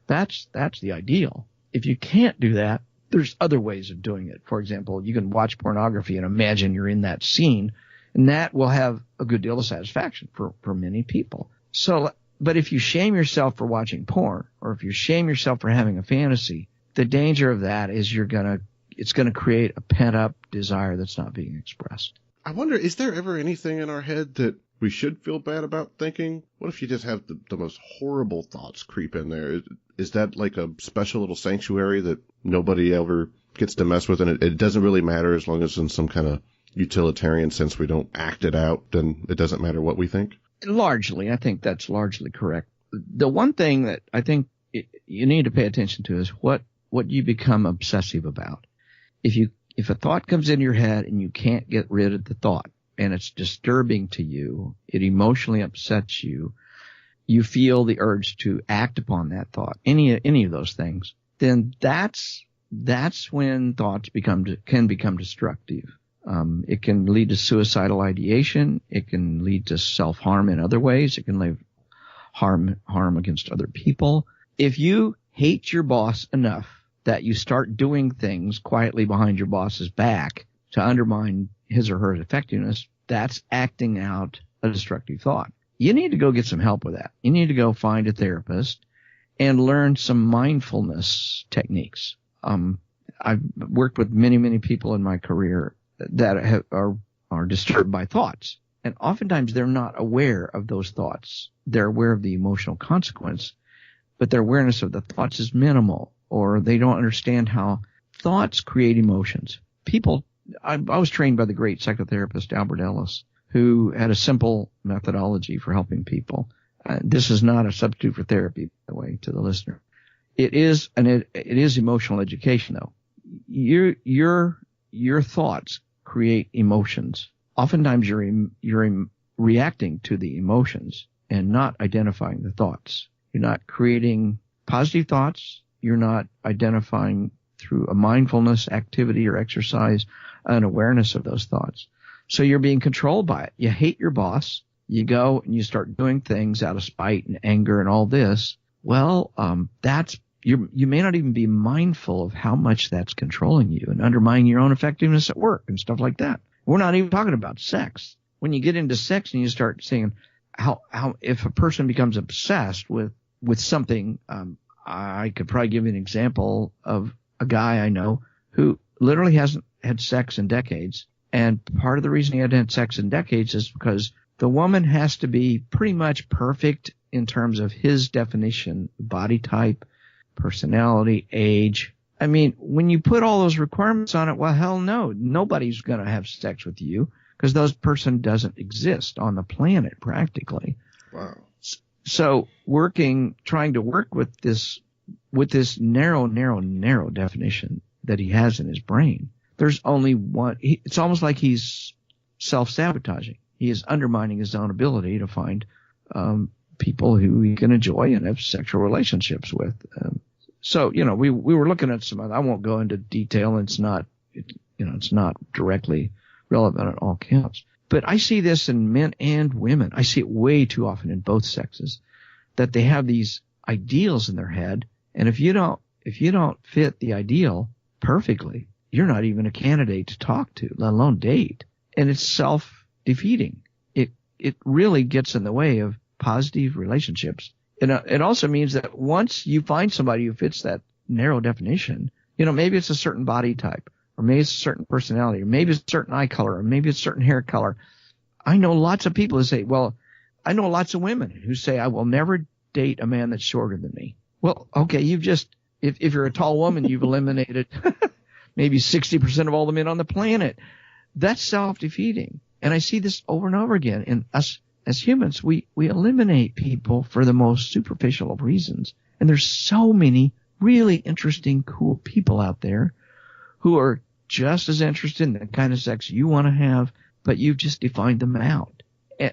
that's the ideal. If you can't do that, there's other ways of doing it. For example, you can watch pornography and imagine you're in that scene And that will have a good deal of satisfaction for many people. So, but if you shame yourself for watching porn, or if you shame yourself for having a fantasy, the danger of that is it's going to create a pent-up desire that's not being expressed. I wonder, is there ever anything in our head that we should feel bad about thinking? What if you just have the most horrible thoughts creep in there? Is that like a special little sanctuary that nobody ever gets to mess with, and it doesn't really matter as long as in some kind of utilitarian sense we don't act it out, then it doesn't matter what we think? Largely, I think that's largely correct. The one thing that I think you need to pay attention to is what you become obsessive about. If a thought comes into your head and you can't get rid of the thought, and it's disturbing to you, it emotionally upsets you, you feel the urge to act upon that thought, any of those things, then that's when thoughts can become destructive. It can lead to suicidal ideation. It can lead to self-harm in other ways. It can lead harm against other people. If you hate your boss enough that you start doing things quietly behind your boss's back to undermine his or her effectiveness, that's acting out a destructive thought. You need to go get some help with that. You need to go find a therapist and learn some mindfulness techniques. I've worked with many people in my career that are disturbed by thoughts. And oftentimes they're not aware of those thoughts. They're aware of the emotional consequence, but their awareness of the thoughts is minimal, or they don't understand how thoughts create emotions. I was trained by the great psychotherapist Albert Ellis, who had a simple methodology for helping people. This is not a substitute for therapy, by the way, to the listener. It is emotional education, though. Your thoughts create emotions. Oftentimes you're reacting to the emotions and not identifying the thoughts. You're not creating positive thoughts. You're not identifying through a mindfulness activity or exercise an awareness of those thoughts. So you're being controlled by it. You hate your boss. You go and you start doing things out of spite and anger and all this. Well, you may not even be mindful of how much that's controlling you and undermining your own effectiveness at work and stuff like that. We're not even talking about sex. When you get into sex and you start seeing how if a person becomes obsessed with something, I could probably give you an example of a guy I know who literally hasn't had sex in decades. And part of the reason he hadn't had sex in decades is because the woman has to be pretty much perfect in terms of his definition, body type, personality, age. I mean, when you put all those requirements on it, well, hell no, nobody's going to have sex with you because those person doesn't exist on the planet practically. Wow. So trying to work with this narrow definition that he has in his brain, there's only one. It's almost like he's self-sabotaging. He is undermining his own ability to find people who he can enjoy and have sexual relationships with. So, we were looking at some other, I won't go into detail, and it's not directly relevant at all counts. But I see this in men and women. I see it way too often in both sexes, that they have these ideals in their head, and if you don't fit the ideal perfectly, you're not even a candidate to talk to, let alone date. And it's self-defeating. It really gets in the way of positive relationships. And it also means that once you find somebody who fits that narrow definition, maybe it's a certain body type, or maybe it's a certain personality, or maybe it's a certain eye color, or maybe it's a certain hair color. I know lots of people who say, I know lots of women who say, I will never date a man that's shorter than me. Well, okay, if you're a tall woman, you've eliminated maybe 60% of all the men on the planet. That's self-defeating. And I see this over and over again. And us as humans, we eliminate people for the most superficial of reasons. And there's so many really interesting, cool people out there who are just as interested in the kind of sex you want to have, but you've just defined them out.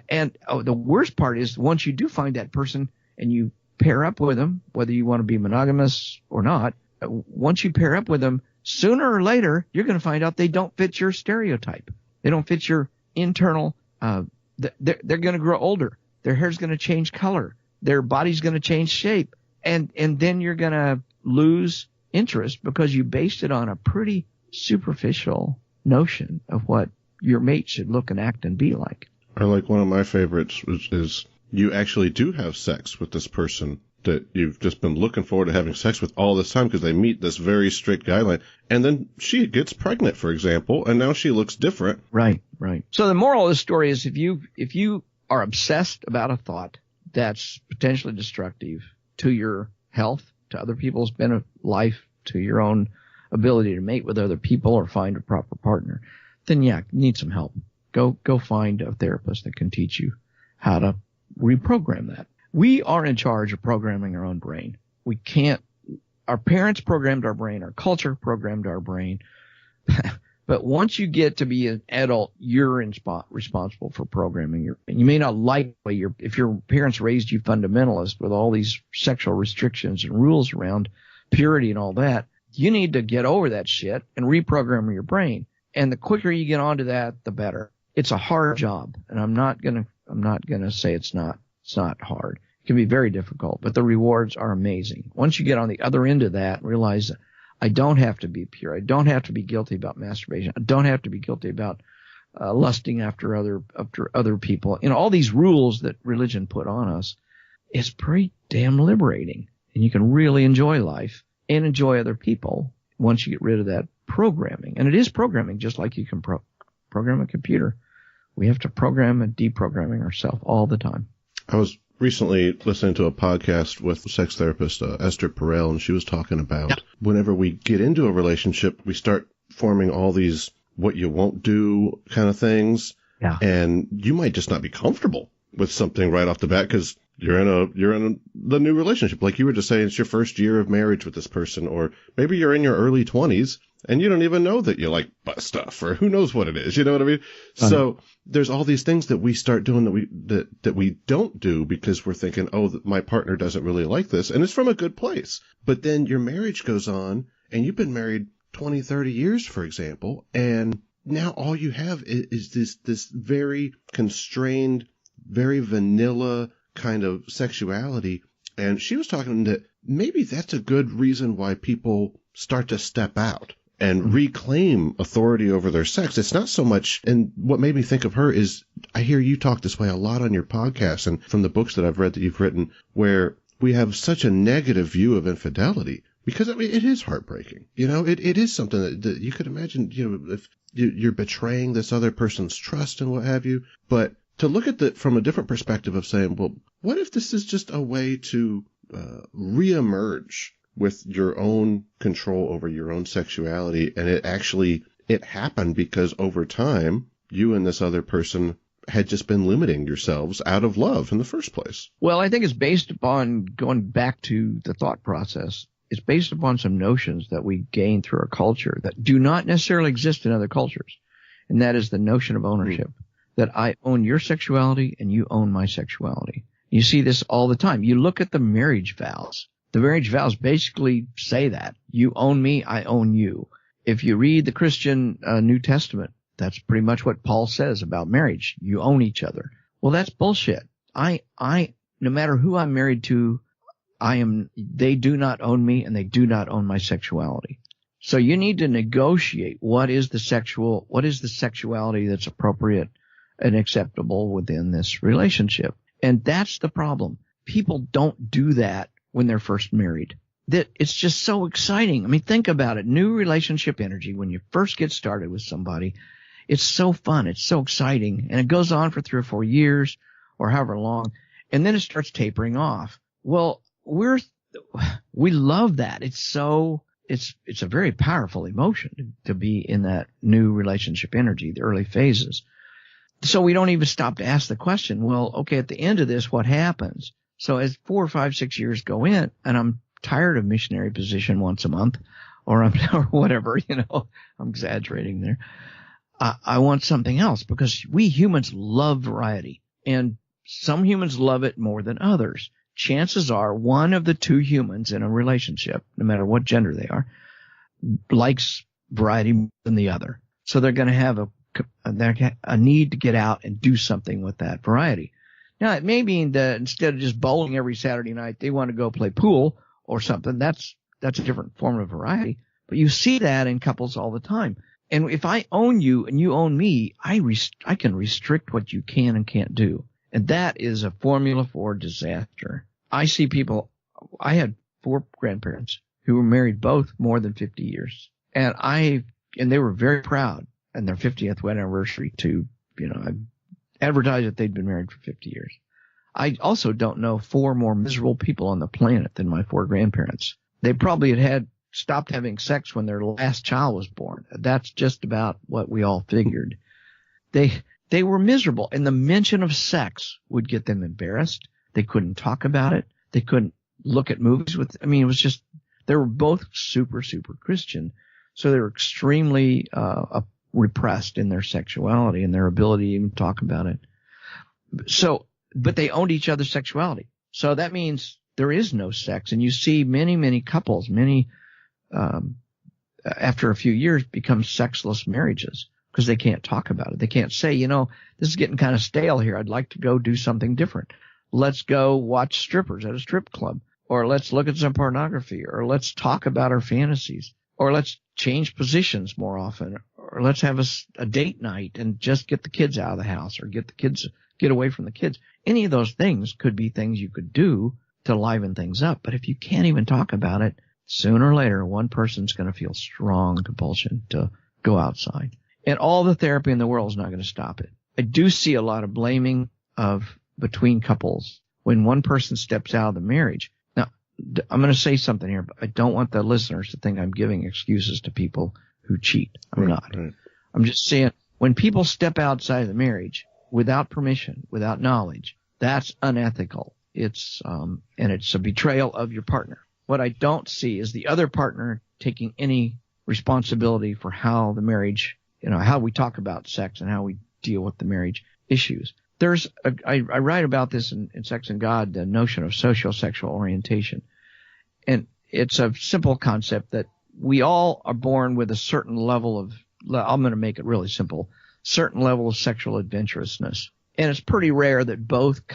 And the worst part is once you do find that person and you pair up with them, whether you want to be monogamous or not, once you pair up with them, sooner or later, you're going to find out they don't fit your stereotype. They don't fit your internal, they're going to grow older. Their hair's going to change color. Their body's going to change shape. And then you're going to lose interest because you based it on a pretty superficial notion of what your mate should look and act and be like. Or like one of my favorites is you actually do have sex with this person that you've just been looking forward to having sex with all this time because they meet this very strict guideline. And then she gets pregnant, for example, and now she looks different. Right. So the moral of the story is if you are obsessed about a thought that's potentially destructive to your health, to other people's life, to your own ability to mate with other people or find a proper partner, then yeah, you need some help. Go find a therapist that can teach you how to reprogram that. We are in charge of programming our own brain. We can't, our parents programmed our brain, our culture programmed our brain. But once you get to be an adult, you're responsible for programming your brain. You may not like the way if your parents raised you fundamentalist with all these sexual restrictions and rules around purity and all that, you need to get over that shit and reprogram your brain. And the quicker you get onto that, the better. It's a hard job, and I'm not gonna say it's not hard. It can be very difficult, but the rewards are amazing. Once you get on the other end of that, realize that I don't have to be pure. I don't have to be guilty about masturbation. I don't have to be guilty about lusting after other people. You know, all these rules that religion put on us is pretty damn liberating, and you can really enjoy life and enjoy other people once you get rid of that programming. And it is programming, just like you can program a computer. We have to program and deprogramming ourselves all the time. I was recently listening to a podcast with sex therapist Esther Perel, and she was talking about whenever we get into a relationship, we start forming all these what you won't do kind of things. Yeah. And you might just not be comfortable with something right off the bat because you're in the new relationship. Like you were just saying, it's your first year of marriage with this person, or maybe you're in your early 20s and you don't even know that you like butt stuff, or who knows what it is. You know what I mean? Uh-huh. So there's all these things that we start doing that we don't do because we're thinking, oh, my partner doesn't really like this. And it's from a good place. But then your marriage goes on and you've been married 20, 30 years, for example. And now all you have is this very constrained, very vanilla kind of sexuality. And she was talking that maybe that's a good reason why people start to step out and reclaim authority over their sex. It's not so much, and what made me think of her is I hear you talk this way a lot on your podcast and from the books that I've read that you've written, where we have such a negative view of infidelity because, I mean, it is heartbreaking. You know, it is something that you could imagine, you know, if you're betraying this other person's trust and what have you. But to look at it from a different perspective of saying, well, what if this is just a way to reemerge with your own control over your own sexuality, and it happened because over time you and this other person had just been limiting yourselves out of love in the first place? Well, I think it's based upon, going back to the thought process, it's based upon some notions that we gain through our culture that do not necessarily exist in other cultures. And that is the notion of ownership, that I own your sexuality and you own my sexuality. You see this all the time. You look at the marriage vows. The marriage vows basically say that. You own me, I own you. If you read the Christian New Testament, that's pretty much what Paul says about marriage. You own each other. Well, that's bullshit. I no matter who I'm married to, they do not own me and they do not own my sexuality. So you need to negotiate what is the sexuality that's appropriate and acceptable within this relationship. And that's the problem. People don't do that when they're first married. That it's just so exciting. I mean, think about it. New relationship energy, when you first get started with somebody, it's so fun. It's so exciting. And it goes on for 3 or 4 years or however long. And then it starts tapering off. Well, we love that. It's a very powerful emotion to be in that new relationship energy, the early phases. So we don't even stop to ask the question, well, okay, at the end of this, what happens? So as 4, 5, 6 years go in, and I'm tired of missionary position once a month, or whatever, you know, I'm exaggerating there. I want something else, because we humans love variety, and some humans love it more than others. Chances are one of the two humans in a relationship, no matter what gender they are, likes variety more than the other. So they're going to have a need to get out and do something with that variety. Now, it may mean that instead of just bowling every Saturday night, they want to go play pool or something. That's a different form of variety. But you see that in couples all the time. And if I own you and you own me, I can restrict what you can and can't do. And that is a formula for disaster. I see people, I had 4 grandparents who were married both more than 50 years. And they were very proud on their 50th wedding anniversary to, advertise that they'd been married for 50 years. I also don't know 4 more miserable people on the planet than my 4 grandparents. They probably had stopped having sex when their last child was born. That's just about what we all figured. They were miserable, and the mention of sex would get them embarrassed. They couldn't talk about it. They couldn't look at movies it was just, they were both super, super Christian. So they were extremely repressed in their sexuality and their ability to even talk about it. So, but they owned each other's sexuality. So that means there is no sex. And you see many, many couples, after a few years become sexless marriages because they can't talk about it. They can't say, this is getting kind of stale here. I'd like to go do something different. Let's go watch strippers at a strip club, or let's look at some pornography, or let's talk about our fantasies, or let's change positions more often, or let's have a date night and just get the kids out of the house, or get away from the kids. Any of those things could be things you could do to liven things up. But if you can't even talk about it, sooner or later, one person's going to feel strong compulsion to go outside. And all the therapy in the world is not going to stop it. I do see a lot of blaming between couples when one person steps out of the marriage. Now, I'm going to say something here, but I don't want the listeners to think I'm giving excuses to people who cheat. I'm not. Right. I'm just saying when people step outside of the marriage without permission, without knowledge, that's unethical. It's and it's a betrayal of your partner. What I don't see is the other partner taking any responsibility for how the marriage, how we talk about sex and how we deal with the marriage issues. I write about this in Sex and God, the notion of social-sexual orientation. And it's a simple concept that we all are born with a certain level of, I'm going to make it really simple, certain level of sexual adventurousness. And it's pretty rare that both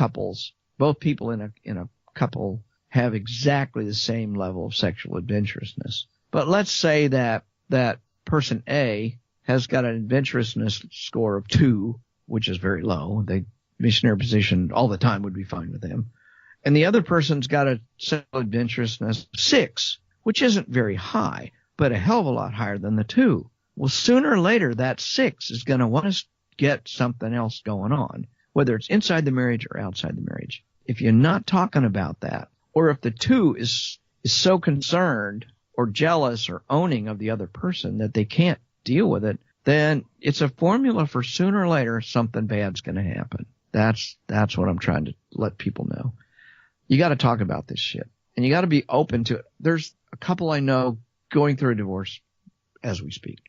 people in a couple have exactly the same level of sexual adventurousness. But let's say that person A has got an adventurousness score of 2, which is very low. The missionary position all the time would be fine with them. And the other person's got a sexual adventurousness of 6, which isn't very high, but a hell of a lot higher than the 2. Well, sooner or later, that 6 is going to want to get something else going on, whether it's inside the marriage or outside the marriage. If you're not talking about that, or if the 2 is so concerned or jealous or owning of the other person that they can't deal with it, then it's a formula for sooner or later something bad's going to happen. That's what I'm trying to let people know. You got to talk about this shit, and you got to be open to it. There's a couple I know going through a divorce as we speak.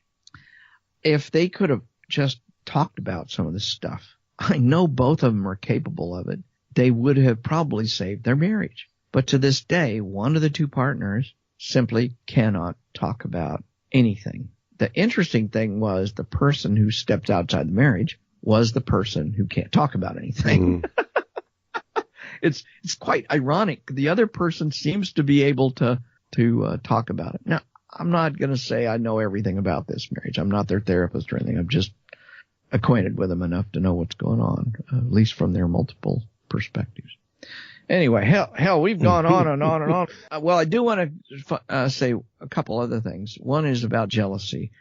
If they could have just talked about some of this stuff, I know both of them are capable of it. They would have probably saved their marriage. But to this day, one of the 2 partners simply cannot talk about anything. The interesting thing was the person who stepped outside the marriage was the person who can't talk about anything. It's quite ironic. The other person seems to be able to talk about it. Now, I'm not going to say I know everything about this marriage. I'm not their therapist or anything. I'm just acquainted with them enough to know what's going on, at least from their multiple perspectives. Anyway, hell, we've gone on and on and on. Well, I do want to say a couple other things. One is about jealousy.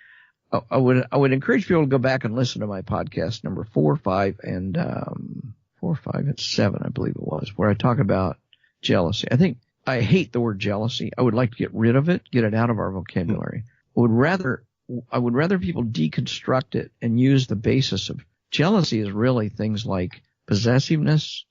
I would encourage people to go back and listen to my podcast number 4, 5, and 4, 5, and 7, I believe it was, where I talk about jealousy. I hate the word jealousy. I would like to get rid of it, get it out of our vocabulary. I would rather people deconstruct it and use the basis of jealousy is really things like possessiveness,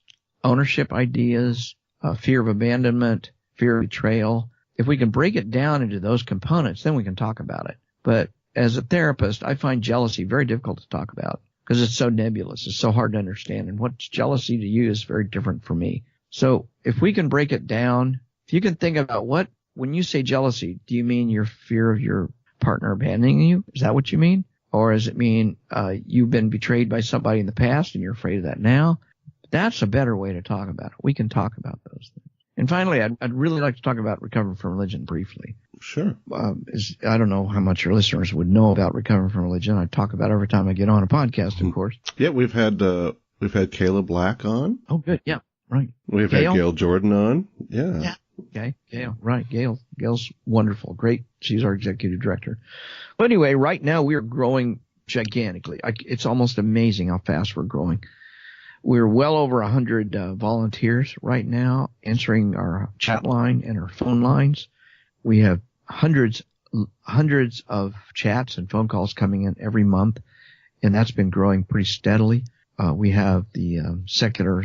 ownership ideas, fear of abandonment, fear of betrayal. If we can break it down into those components, then we can talk about it. But as a therapist, I find jealousy very difficult to talk about because it's so nebulous. It's so hard to understand. And what's jealousy to you is very different for me. So if we can break it down, if you can think about when you say jealousy, do you mean your fear of your partner abandoning you? Is that what you mean? Or does it mean you've been betrayed by somebody in the past and you're afraid of that now? That's a better way to talk about it. We can talk about those things. And finally, I'd really like to talk about recovering from religion briefly. Sure. I don't know how much your listeners would know about recovering from religion. I talk about it every time I get on a podcast, of course. Yeah, we've had Kayla Black on. Oh, good. Yeah, right. We've had Gail Jordan on. Yeah. Okay. Gail. Right. Gail's wonderful. Great. She's our executive director. But anyway, right now we are growing gigantically. It's almost amazing how fast we're growing. We're well over 100 volunteers right now answering our chat line and our phone lines. We have hundreds of chats and phone calls coming in every month, and that's been growing pretty steadily. We have the secular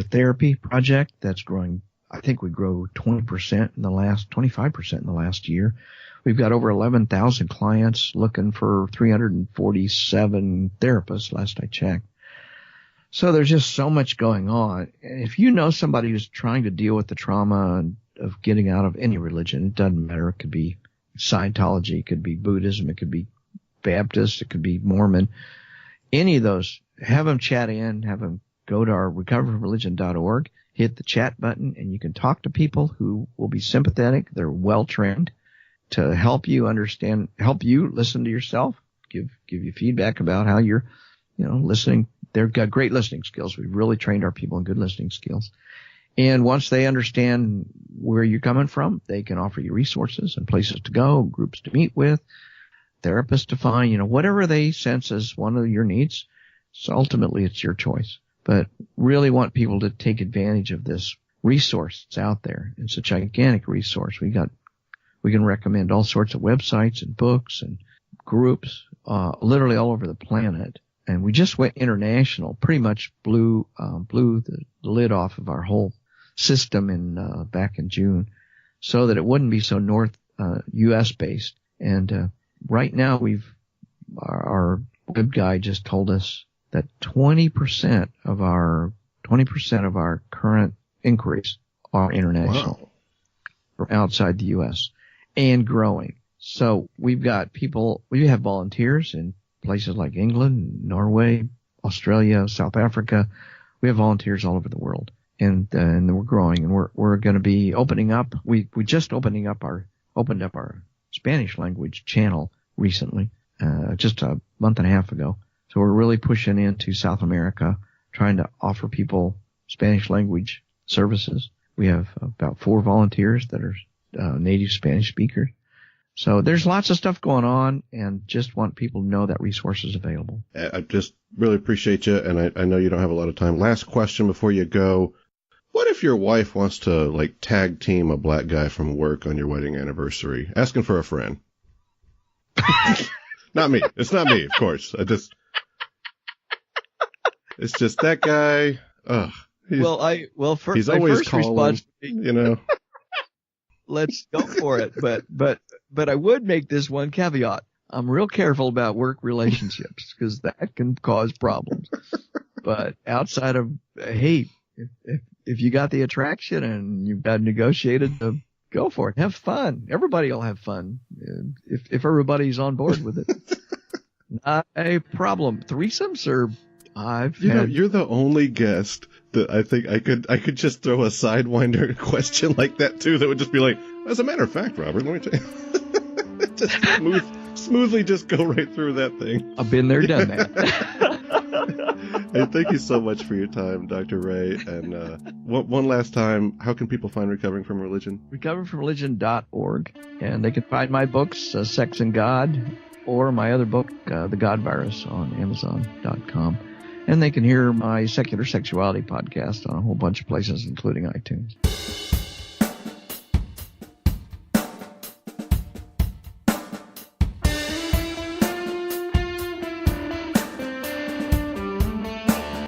therapy project that's growing. I think we grew 25% in the last year. We've got over 11,000 clients looking for 347 therapists last I checked. So there's just so much going on. And if you know somebody who's trying to deal with the trauma of getting out of any religion, it doesn't matter. It could be Scientology, it could be Buddhism, it could be Baptist, it could be Mormon, any of those, have them chat in, have them go to our recoverfromreligion.org, hit the chat button, and you can talk to people who will be sympathetic. They're well trained to help you understand, help you listen to yourself, give you feedback about how you're, listening. They've got great listening skills. We've really trained our people in good listening skills. And once they understand where you're coming from, they can offer you resources and places to go, groups to meet with, therapists to find, whatever they sense as one of your needs. So ultimately it's your choice. But really want people to take advantage of this resource that's out there. It's a gigantic resource. We can recommend all sorts of websites and books and groups, literally all over the planet. And we just went international, pretty much blew the lid off of our whole system back in June, so that it wouldn't be so U.S. based. And right now our web guy just told us that 20% of our current inquiries are international, from outside the U.S. and growing. So we have volunteers in places like England, Norway, Australia, South Africa. We have volunteers all over the world, and we're growing, and we're going to be opening up. We just opened up our Spanish language channel recently, just a month and a half ago. So we're really pushing into South America, trying to offer people Spanish language services. We have about 4 volunteers that are native Spanish speakers. So there's lots of stuff going on, and just want people to know that resource is available. I just really appreciate you, and I know you don't have a lot of time. Last question before you go. What if your wife wants to, tag team a black guy from work on your wedding anniversary? Asking for a friend. Not me. It's not me, of course. It's just that guy. He's always calling, Let's go for it. But I would make this one caveat. I'm real careful about work relationships because that can cause problems. But outside of, hey, if you got the attraction and you've got negotiated, go for it. Have fun. Everybody will have fun if everybody's on board with it. Not a problem. Threesomes are. You're the only guest that I think I could just throw a sidewinder question like that too. That would just be like, as a matter of fact, Robert, let me tell you, just smoothly just go right through that thing. I've been there, done that. Hey, thank you so much for your time, Dr. Ray. And one last time, how can people find Recovering from Religion? recoveringfromreligion.org, and they can find my books, Sex and God, or my other book, The God Virus, on Amazon.com. And they can hear my Secular Sexuality podcast on a whole bunch of places, including iTunes.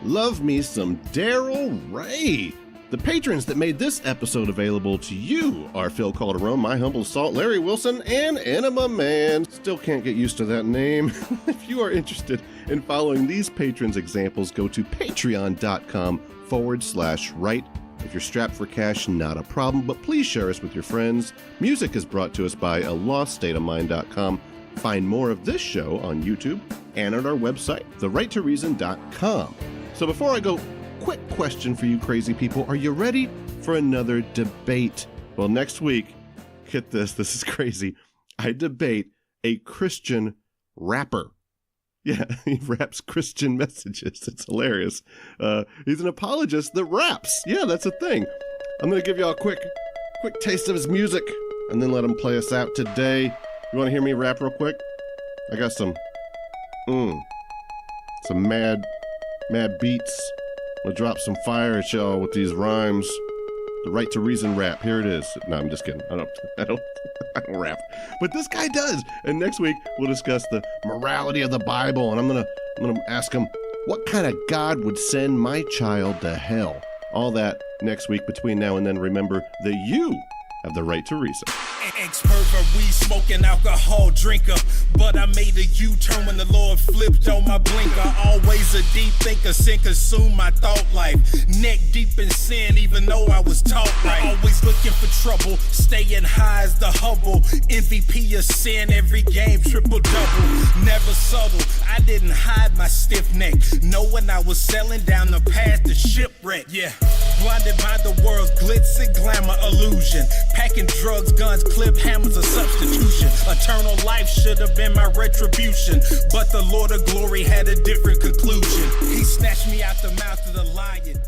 Love me some Darrel Ray. The patrons that made this episode available to you are Phil Calderon, My Humble Salt, Larry Wilson, and Enema Man. Still can't get used to that name. If you are interested in following these patrons' examples, go to patreon.com/right. If you're strapped for cash, not a problem, but please share us with your friends. Music is brought to us by aloststateofmind.com. Find more of this show on YouTube and at our website, therighttoreason.com. So before I go quick question for you crazy people. Are you ready for another debate? Well, next week, get this is crazy. I debate a Christian rapper. Yeah, he raps Christian messages. It's hilarious. He's an apologist that raps. Yeah, that's a thing. I'm going to give y'all a quick taste of his music and then let him play us out today. You want to hear me rap real quick? I got some mad beats. I'll drop some fire at y'all with these rhymes. The Right to Reason rap. Here it is. No, I'm just kidding. I don't rap. But this guy does. And next week we'll discuss the morality of the Bible, and I'm gonna ask him, what kind of God would send my child to hell? All that next week. Between now and then, remember that you have the right to reason. Ex-pervert, weed smoking, alcohol drinker. But I made a U-turn when the Lord flipped on my blinker. Always a deep thinker, sin consumed my thought life. Neck deep in sin, even though I was taught right. Always looking for trouble, staying high as the Hubble. MVP of sin, every game triple-double. Never subtle, I didn't hide my stiff neck, knowing I was sailing down the path to shipwreck. Yeah, blinded by the world's glitz and glamour illusion. Packing drugs, guns, clip hammers, a substitution. Eternal life should have been my retribution, but the Lord of glory had a different conclusion. He snatched me out the mouth of the lion.